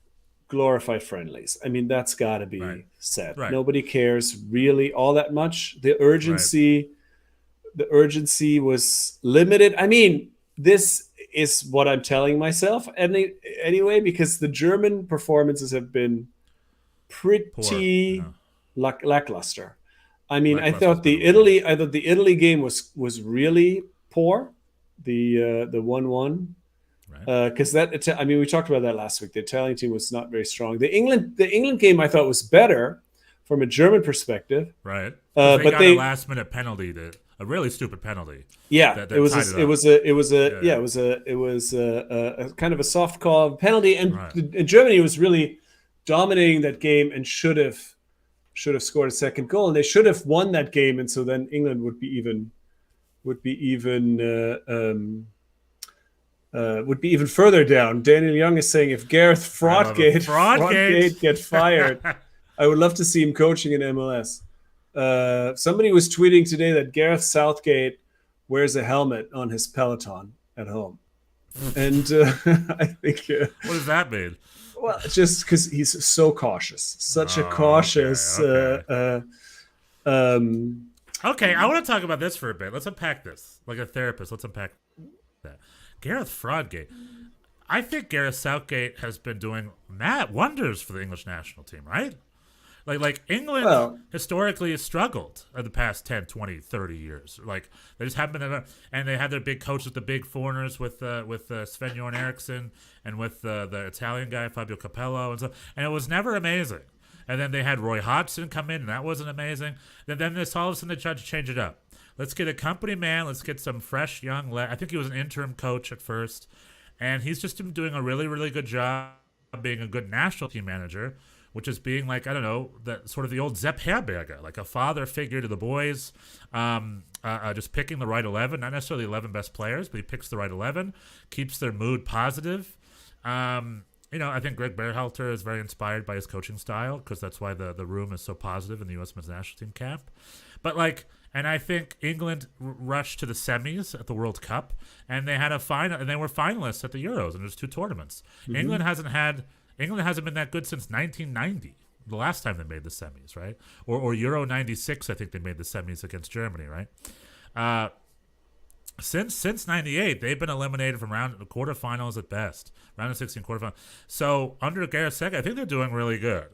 glorified friendlies. I mean, that's got to be said. Right. Nobody cares really all that much. The urgency was limited. I mean, this is what I'm telling myself anyway, because the German performances have been pretty lackluster. I mean, I thought the Italy game was really poor. The 1-1, because we talked about that last week. The Italian team was not very strong. The England game I thought was better from a German perspective. Right, but they got a last minute penalty a really stupid penalty. Yeah, it was a kind of a soft call penalty, and Germany was really dominating that game and should have scored a second goal, and they should have won that game, and so then England would be even further down. Daniel Young is saying if Gareth Fraudgate get fired, I would love to see him coaching in MLS. Somebody was tweeting today that Gareth Southgate wears a helmet on his Peloton at home. And I think... what does that mean? Well, just because he's so cautious. Such a cautious... Okay, I want to talk about this for a bit. Let's unpack this. Like a therapist, let's unpack that. Gareth Fraudgate. I think Gareth Southgate has been doing mad wonders for the English national team, right? Like England historically has struggled in the past 10, 20, 30 years. Like they just haven't been, and they had their big coach with the big foreigners with Sven-Göran Eriksson and with the Italian guy Fabio Capello and stuff, and it was never amazing. And then they had Roy Hodgson come in, and that wasn't amazing. Then this all of a sudden they tried to change it up. Let's get a company man. Let's get some fresh young. I think he was an interim coach at first, and he's just been doing a really, really good job being a good national team manager, which is being like, I don't know, that sort of the old Sepp Herberger, like a father figure to the boys, just picking the right 11, not necessarily the 11 best players, but he picks the right 11, keeps their mood positive. I think Greg Berhalter is very inspired by his coaching style because that's why the room is so positive in the U.S. men's national team camp. But and I think England rushed to the semis at the World Cup, and they had a final, and they were finalists at the Euros, and there's 2 tournaments. Mm-hmm. England hasn't been that good since 1990, the last time they made the semis, right? Or Euro 96, I think they made the semis against Germany, right? Since 98, they've been eliminated from quarterfinals at best, round of 16 quarterfinals. So under Gareth Southgate, I think they're doing really good.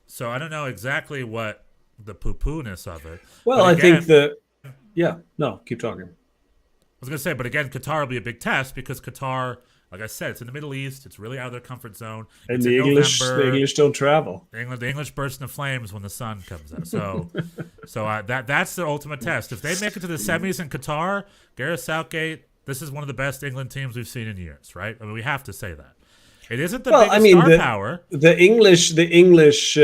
So I don't know exactly what the poo-poo-ness of it. Well, I think keep talking. I was going to say, but again, Qatar will be a big test because Qatar, like I said, it's in the Middle East. It's really out of their comfort zone. And the English don't travel. The English burst into flames when the sun comes out. So, that's the ultimate test. If they make it to the semis in Qatar, Gareth Southgate, this is one of the best England teams we've seen in years, right? I mean, we have to say that. It isn't the biggest star power. The English.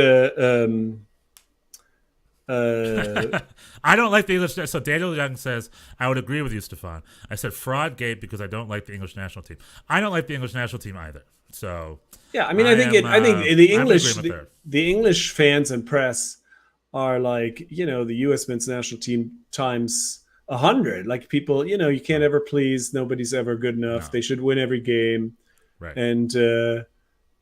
I don't like the English. So Daniel Young says, I would agree with you, Stefan. I said Fraudgate because I don't like the English national team. I don't like the English national team either. So yeah, I mean, I think the English fans and press are like, the U.S. men's national team times 100. Like people, you can't ever please. Nobody's ever good enough. No. They should win every game. Right. And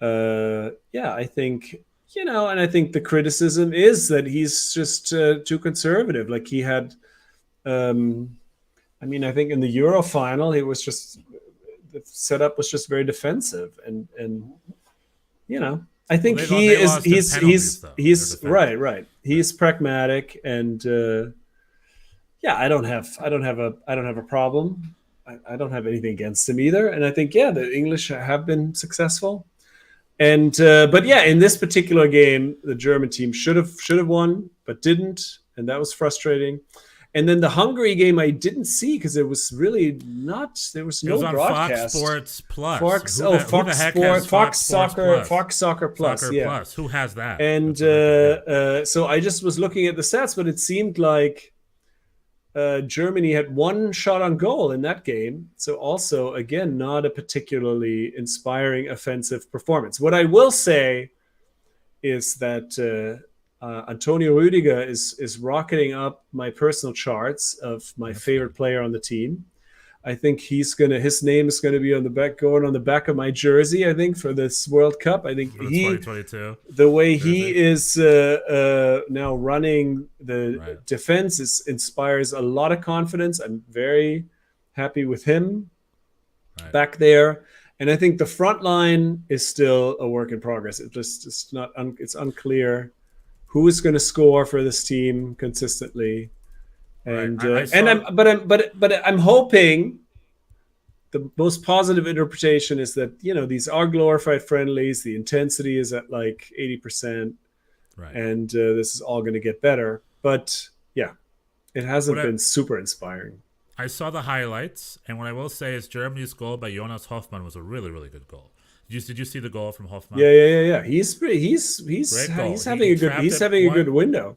I think. And I think the criticism is that he's just too conservative. Like he had, I think in the Euro final, the setup was just very defensive. And I think he's right. He's pragmatic and, I don't have a problem. I don't have anything against him either. And I think, the English have been successful. And in this particular game, the German team should have won, but didn't, and that was frustrating. And then the Hungary game I didn't see because it was really not. There was no broadcast. Fox Sports Plus. Fox Soccer Plus. Plus. Who has that? And so I just was looking at the stats, but it seemed like Germany had 1 shot on goal in that game. So also, again, not a particularly inspiring offensive performance. What I will say is that Antonio Rüdiger is rocketing up my personal charts of my favorite player on the team. I think his name is going to be on the back of my jersey, I think, for this World Cup. I think 2022. The way he is now running the defense inspires a lot of confidence. I'm very happy with him back there. And I think the front line is still a work in progress. It's unclear who is going to score for this team consistently. And I'm hoping the most positive interpretation is that these are glorified friendlies. The intensity is at like 80%, and this is all going to get better. But it hasn't been super inspiring. I saw the highlights, and what I will say is Germany's goal by Jonas Hoffmann was a really, really good goal. Did you see the goal from Hoffmann? Yeah. He's having a good window.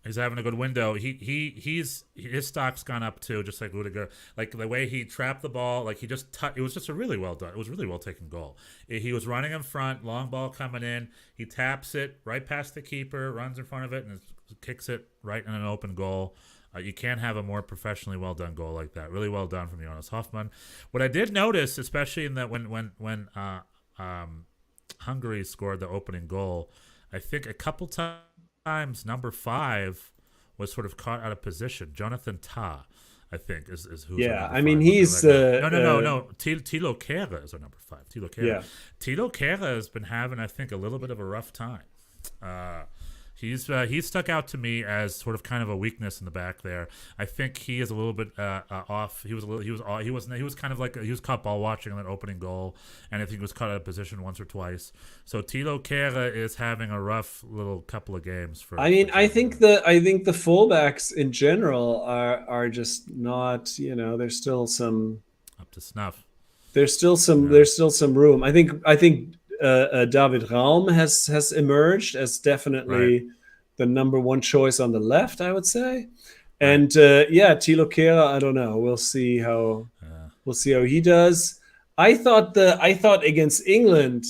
He's having a good window. His stock's gone up too, just like Rudiger. Like the way he trapped the ball, like he just it was just a really well done. It was really well taken goal. He was running in front, long ball coming in. He taps it right past the keeper, runs in front of it, and kicks it right in an open goal. You can't have a more professionally well done goal like that. Really well done from Jonas Hoffmann. What I did notice, especially in that when Hungary scored the opening goal, I think a couple times number 5 was sort of caught out of position. Jonathan Tah, I think, is who's Yeah, our I number mean, 5 he's right now. No. Tilo Kehrer is our number 5. Tilo Kehrer. Yeah. Tilo Kehrer has been having, I think, a little bit of a rough time. He's stuck out to me as sort of kind of a weakness in the back there. I think he is a little bit off. He was kind of like he was caught ball watching on that opening goal, and I think he was caught out of position once or twice. So Tilo Kehrer is having a rough little couple of games. I think the fullbacks in general are just not. There's still some up to snuff. There's still some room. I think David Raum has emerged as definitely the number one choice on the left, I would say. And Tilo Kehrer, I don't know. We'll see how he does. I thought against England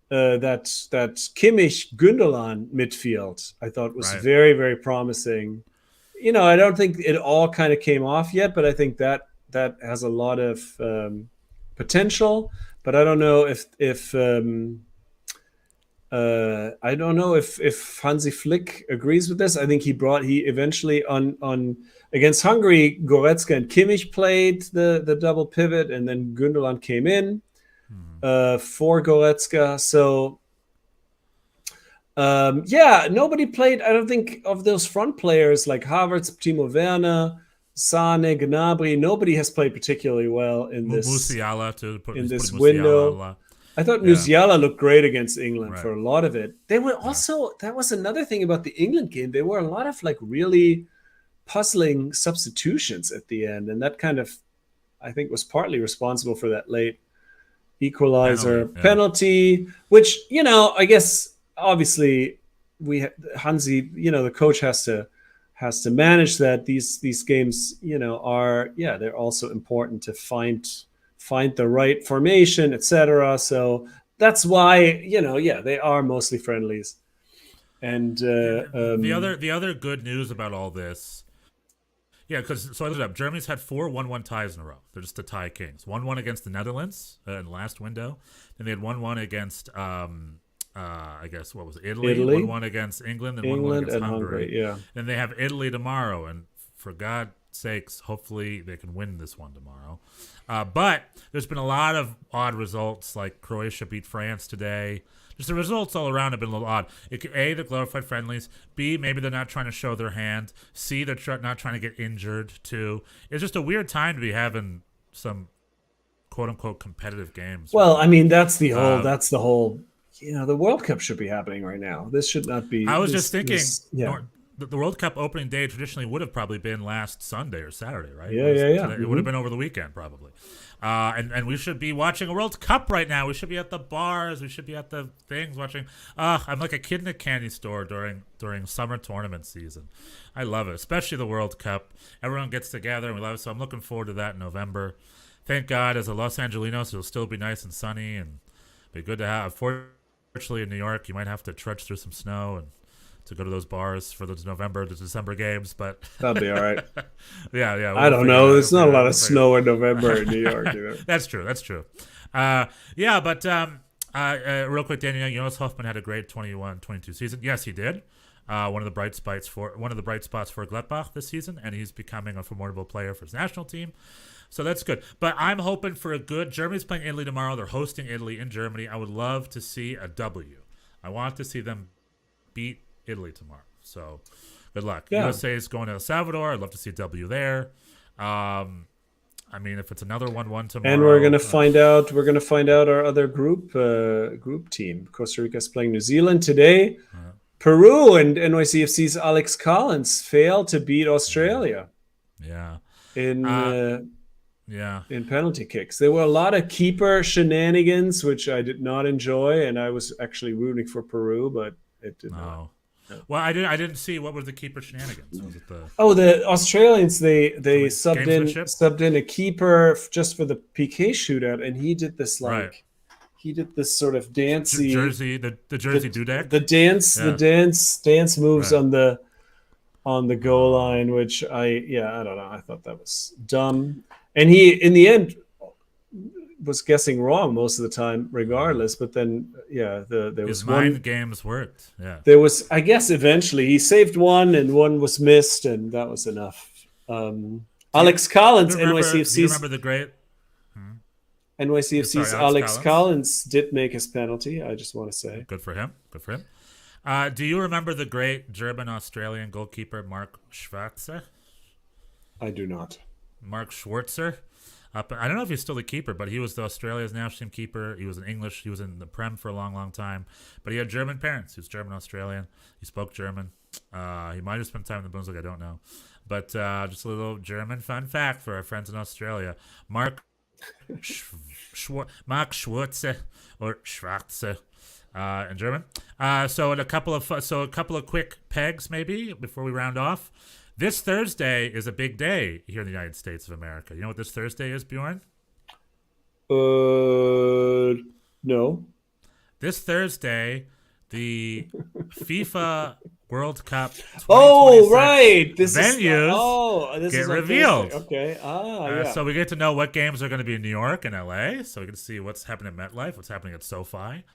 that Kimmich Gündoğan midfield I thought was very, very promising. I don't think it all kind of came off yet, but I think that has a lot of potential. But I don't know if Hansi Flick agrees with this. I think he eventually on against Hungary, Goretzka and Kimmich played the double pivot, and then Gündoğan came in for Goretzka. So nobody played. I don't think of those front players like Havertz, Timo Werner, Sane, Gnabry. Nobody has played particularly well in this Musiala in this window. I thought Musiala looked great against England for a lot of it. They were also that was another thing about the England game. There were a lot of like really puzzling substitutions at the end, and that kind of I think was partly responsible for that late equalizer penalty, which I guess obviously Hansi, the coach has to manage that. These games, they're also important to find the right formation, etc. So that's why they are mostly friendlies. And the other good news about all this, because I looked it up. Germany's had 4 1-1 ties in a row. They're just the tie kings. 1-1 against the Netherlands in the last window. Then they had 1-1 against I guess what was it? Italy. 1-1 against England, and 1-1 against Hungary. Yeah. Then they have Italy tomorrow, and for God's sakes, hopefully they can win this one tomorrow. But there's been a lot of odd results, like Croatia beat France today. Just the results all around have been a little odd. A, they're glorified friendlies. B, maybe they're not trying to show their hand. C, they're not trying to get injured, too. It's just a weird time to be having some quote-unquote competitive games. Well, I mean, that's the whole, the World Cup should be happening right now. This should not be. I was just thinking, the World Cup opening day traditionally would have probably been last Sunday or Saturday, right? It would have been over the weekend, probably. And we should be watching a World Cup right now. We should be at the bars. We should be at the things watching. I'm like a kid in a candy store during summer tournament season. I love it, especially the World Cup. Everyone gets together, and we love it. So I'm looking forward to that in November. Thank God, as a Los Angelinos, it'll still be nice and sunny and be good to have. Unfortunately, in New York, you might have to trudge through some snow and to go to those bars for those November to December games, but that'll be all right. Yeah. I don't know. There's not a lot of snow in November in New York. That's true. But real quick, Daniel, Jonas Hoffman had a great 21-22 season. Yes, he did. One of the bright spots for Gladbach this season, and he's becoming a formidable player for his national team. So that's good. But I'm hoping for a good. Germany's playing Italy tomorrow. They're hosting Italy in Germany. I would love to see a W. I want to see them beat Italy tomorrow. So good luck. Yeah. USA is going to El Salvador. I'd love to see a W there. I mean, if it's another 1-1 tomorrow, and we're gonna find out. We're gonna find out our other group team. Costa Rica's playing New Zealand today. Peru and NYCFC's Alex Collins failed to beat Australia. Yeah. In penalty kicks. There were a lot of keeper shenanigans, which I did not enjoy, and I was actually rooting for Peru, but it did not. No. Well, I didn't see what were the keeper shenanigans. Was it the Australians they subbed in a keeper just for the PK shootout, and he did this he did this sort of dancey the jersey dudek. The dance moves on the goal line, which I don't know. I thought that was dumb. And he, in the end, was guessing wrong most of the time, regardless. But then, yeah, there His was mind games worked. Yeah. There was, I guess, eventually he saved one, and one was missed, and that was enough. Alex Collins, Do you NYCFC's remember the great? NYCFC's Sorry, Alex Collins did make his penalty. I just want to say, Good for him. Good for him. Do you remember the great German-Australian goalkeeper Mark Schwarzer? I do not. Mark Schwarzer. I don't know if he's still the keeper, but he was the Australia's national team keeper. He was in English. He was in the Prem for a long, long time. But he had German parents. He was German-Australian. He spoke German. He might have spent time in the Bundesliga. I don't know. But just a little German fun fact for our friends in Australia. Mark Schwarzer, or Schwarze in German. So a couple of quick pegs maybe before we round off. This Thursday is a big day here in the United States of America. You know what this Thursday is, Bjorn? No. This Thursday, the FIFA World Cup 2026 Oh, right. venues get revealed. Okay. Yeah. So we get to know what games are going to be in New York and LA. So we get to see what's happening at MetLife, what's happening at SoFi.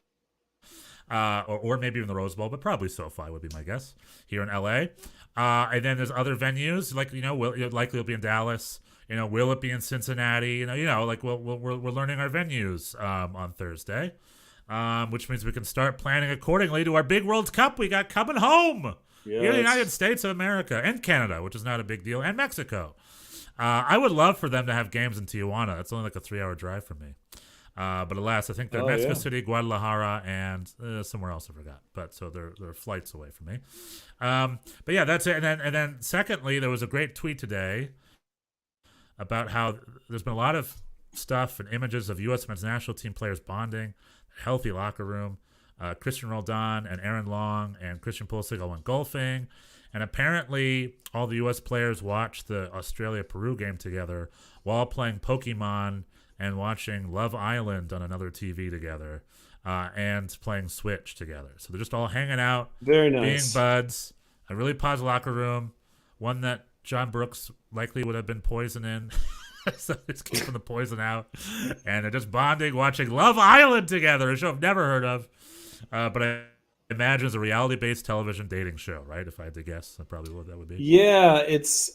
Or maybe even the Rose Bowl, but probably SoFi would be my guess here in LA. And then there's other venues like likely it'll be in Dallas. Will it be in Cincinnati? Like we're learning our venues on Thursday, which means we can start planning accordingly to our big World Cup we got coming home here in the United States of America and Canada, which is not a big deal, and Mexico. I would love for them to have games in Tijuana. It's only like a 3-hour drive from me. But alas, I think they're Mexico City, Guadalajara, and somewhere else I forgot. But so they're flights away from me. But yeah, that's it. And then secondly, there was a great tweet today about how there's been a lot of stuff and images of U.S. men's national team players bonding, healthy locker room. Christian Roldan and Aaron Long and Christian Pulisic all went golfing. And apparently all the U.S. players watched the Australia-Peru game together while playing Pokemon and watching Love Island on another TV together, and playing Switch together. So they're just all hanging out, very nice, being buds. A really positive locker room, one that John Brooks likely would have been poison in. So it's keeping the poison out. And they're just bonding, watching Love Island together, a show I've never heard of. But I imagine it's a reality-based television dating show, right? If I had to guess, that's probably what that would be. Yeah,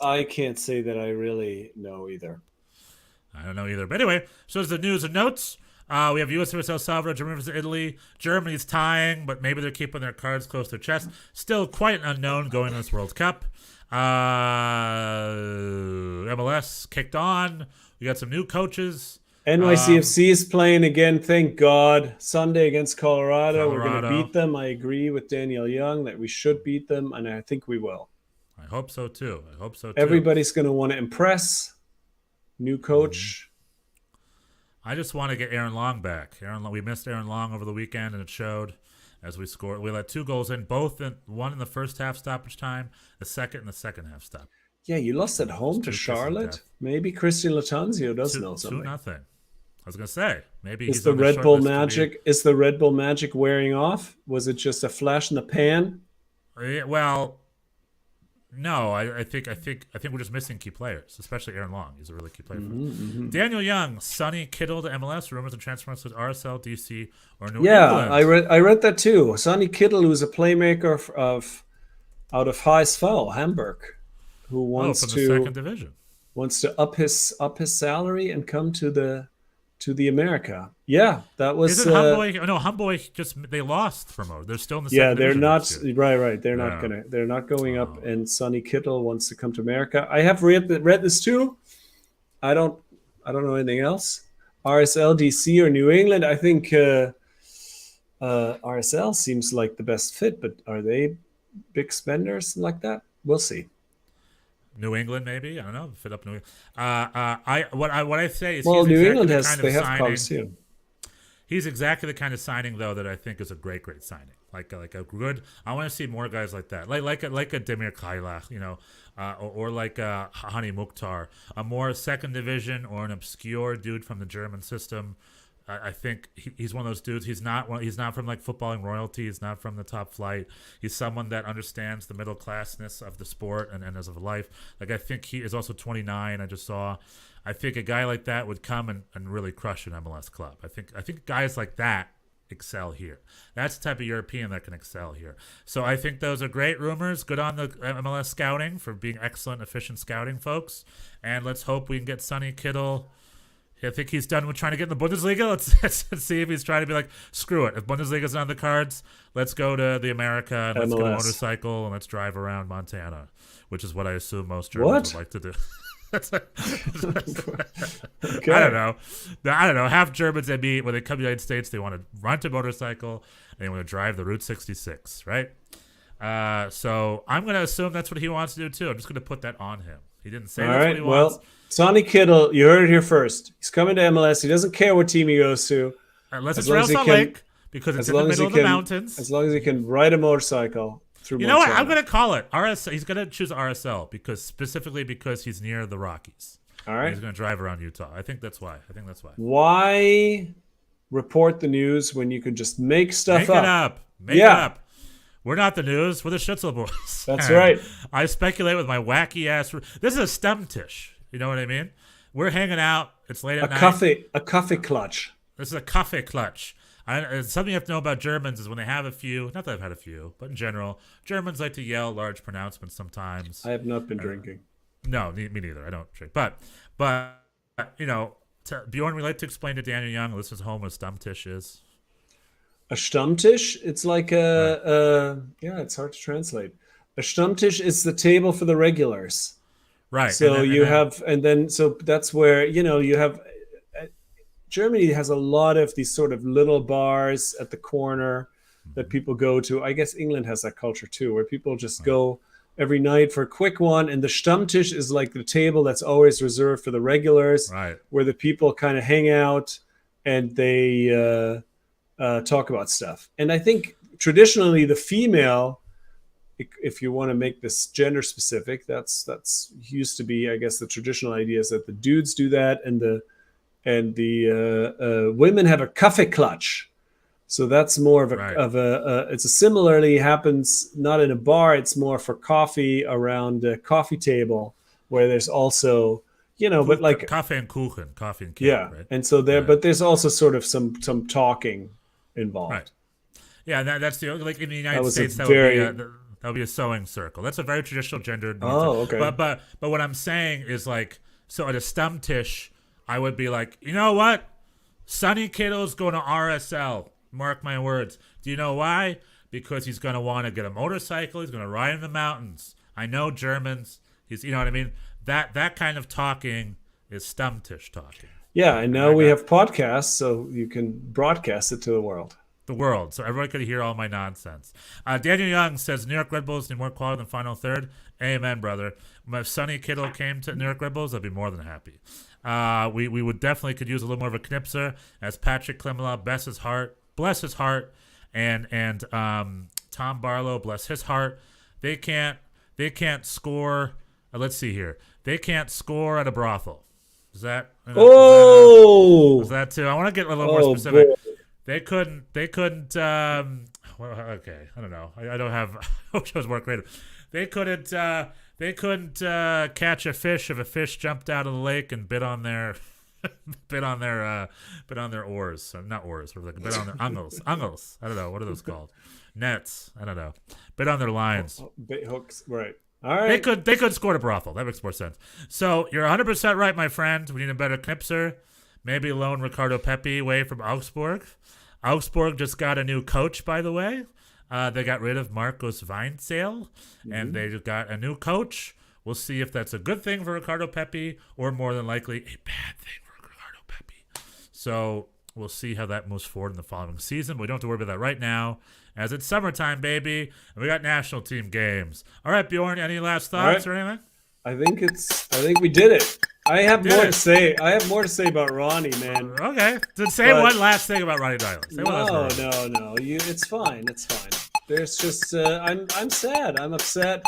I can't say that I really know either. I don't know either. But anyway, so there's the news and notes. We have U.S. versus El Salvador, Germany versus Italy. Germany's tying, but maybe they're keeping their cards close to their chest. Still quite an unknown going to this World Cup. MLS kicked on. We got some new coaches. NYCFC is playing again, thank God. Sunday against Colorado. We're going to beat them. I agree with Daniel Young that we should beat them, and I think we will. I hope so, too. Everybody's going to want to impress. New coach. I just want to get Aaron Long back. We missed Aaron Long over the weekend, and it showed as we scored. We let 2 goals in, one in the first half stoppage time, the second in the second half stop. Yeah, you lost at home to Charlotte. Maybe Christian Latanzio does know something. 2-0. I was gonna say maybe is the Red Bull magic? Is the Red Bull magic wearing off? Was it just a flash in the pan? Yeah, well. No, I think we're just missing key players, especially Aaron Long. He's a really key player. Daniel Young, Sonny Kittle to MLS. Rumors and transfers to RSL, DC, or New England. Yeah, I read that too. Sonny Kittle, who's a playmaker out of HSV Hamburg, who wants from the second division, wants to up his salary and come to the America. Yeah, that was. Isn't Hamburg? No, Hamburg they lost from over. They're still in the second they're division not right. They're not going up. And Sonny Kittle wants to come to America. I have read this too. I don't know anything else. RSL, DC, or New England. I think RSL seems like the best fit, but are they big spenders like that? We'll see. New England, maybe, I don't know. Fit up New England. What I say is, New England have Coliseum. He's exactly the kind of signing though that I think is a great signing. Like a good. I want to see more guys like that. Like a Demir Kailach, or like a Hani Mukhtar, a more second division or an obscure dude from the German system. I think he's one of those dudes. He's not from like footballing royalty. He's not from the top flight. He's someone that understands the middle classness of the sport and as of life. Like, I think he is also 29. I just saw. I think a guy like that would come and really crush an MLS club. I think guys like that excel here. That's the type of European that can excel here. So I think those are great rumors. Good on the MLS scouting for being excellent, efficient scouting, folks. And let's hope we can get Sonny Kittle. I think he's done with trying to get in the Bundesliga. Let's see if he's trying to be like, screw it. If Bundesliga's on the cards, let's go to the America and let's get a motorcycle and let's drive around Montana, which is what I assume most Germans would like to do. Okay. I don't know. Half Germans, when they come to the United States, they want to rent a motorcycle and they want to drive the Route 66, right? So I'm going to assume that's what he wants to do too. I'm just going to put that on him. He didn't say that's what he wants. Well, Sonny Kittle, you heard it here first. He's coming to MLS. He doesn't care what team he goes to. Unless it's Real Salt Lake, because it's in the middle of the mountains. As long as he can ride a motorcycle through Montana. You know what? I'm going to call it RSL. He's going to choose RSL specifically because he's near the Rockies. All right. And he's going to drive around Utah. I think that's why. Why report the news when you could just make stuff up? Make it up. Make it up. We're not the news. We're the Schnitzel Boys. That's right. I speculate with my wacky ass. This is a Stammtisch. You know what I mean? We're hanging out. It's late at night. A coffee clutch. This is a coffee clutch. Something you have to know about Germans is when they have a few, not that I've had a few, but in general, Germans like to yell large pronouncements sometimes. I have not been drinking. No, me neither. I don't drink. But Bjorn, we like to explain to Daniel Young, this is home what Stammtisch is. A Stammtisch? It's like it's hard to translate. A Stammtisch is the table for the regulars. Right. So so that's where, you have, Germany has a lot of these sort of little bars at the corner that people go to. I guess England has that culture too, where people just go every night for a quick one. And the Stammtisch is like the table that's always reserved for the regulars, where the people kind of hang out and they talk about stuff. And I think traditionally the female, if you want to make this gender specific, that's used to be, I guess, the traditional idea is that the dudes do that and the women have a Kaffeeklatsch. So that's more of it's a similarly happens not in a bar. It's more for coffee around a coffee table where there's also, but like coffee and cake. Yeah. Right? And so but there's also sort of some talking involved. Right. Yeah. That's like in the United States, that would be a sewing circle. That's a very traditional gendered. Oh, okay. But what I'm saying is like, so at a Stammtisch, I would be like, you know what? Sonny Kittle's going to RSL. Mark my words. Do you know why? Because he's going to want to get a motorcycle. He's going to ride in the mountains. I know Germans. You know what I mean? That kind of talking is Stammtisch talking. Yeah, and now we have podcasts, so you can broadcast it to the world. So everyone could hear all my nonsense. Daniel Young says New York Red Bulls need more quality than Final Third. Amen, brother. If Sonny Kittle came to New York Red Bulls, I'd be more than happy. We would definitely could use a little more of a knipser, as Patrick Klimala, bless his heart, and Tom Barlow, bless his heart. They can't score. Let's see here. They can't score at a brothel. Is that? Is that too? I want to get a little more specific. Boy. They couldn't. Okay, I don't know. I don't have. I wish I was more creative. They couldn't catch a fish if a fish jumped out of the lake and bit on their oars. So not oars, or like bit on their angles. Angles. I don't know. What are those called? Nets. I don't know. Bit on their lines. Bait hooks. Right. All right. They could score a brothel. That makes more sense. So you're 100% right, my friend. We need a better knipser. Maybe loan Ricardo Pepi away from Augsburg. Augsburg just got a new coach, by the way. They got rid of Marcos Weinzierl, and they got a new coach. We'll see if that's a good thing for Ricardo Pepi or more than likely a bad thing for Ricardo Pepi. So we'll see how that moves forward in the following season. We don't have to worry about that right now, as it's summertime, baby, and we got national team games. All right, Bjorn, any last thoughts or anything? I think we did it. I have more to say. I have more to say about Ronnie, man. Okay. Then say one last thing about Ronnie Dylan. No. It's fine. It's fine. There's just I'm sad. I'm upset.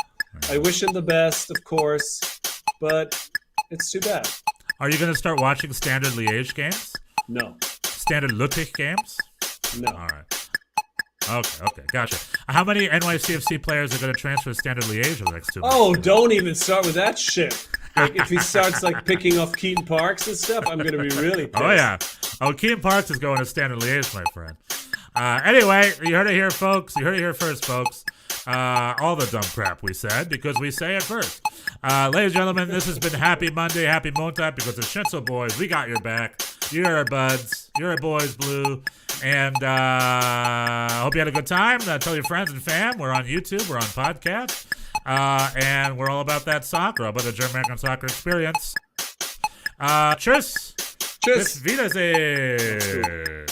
I wish him the best, of course, but it's too bad. Are you going to start watching Standard Liège games? No. Standard Lüttich games? No. All right. Okay, gotcha. How many NYCFC players are going to transfer to Standard Liège over the next 2 months? Oh, don't even start with that shit. Like, if he starts, like, picking off Keaton Parks and stuff, I'm going to be really pissed. Oh, yeah. Oh, Keaton Parks is going to Standard Liège, my friend. Anyway, you heard it here, folks. You heard it here first, folks. All the dumb crap we said, because we say it first. Ladies and gentlemen, this has been Happy Monday, Happy Montag, because the Schnitzel Boys, we got your back. You're our buds. You're our boys, Blue. And I hope you had a good time. Tell your friends and fam. We're on YouTube. We're on podcast. And we're all about that soccer, about the German-American soccer experience. Tschüss. Tschüss. Bis Wiedersehen.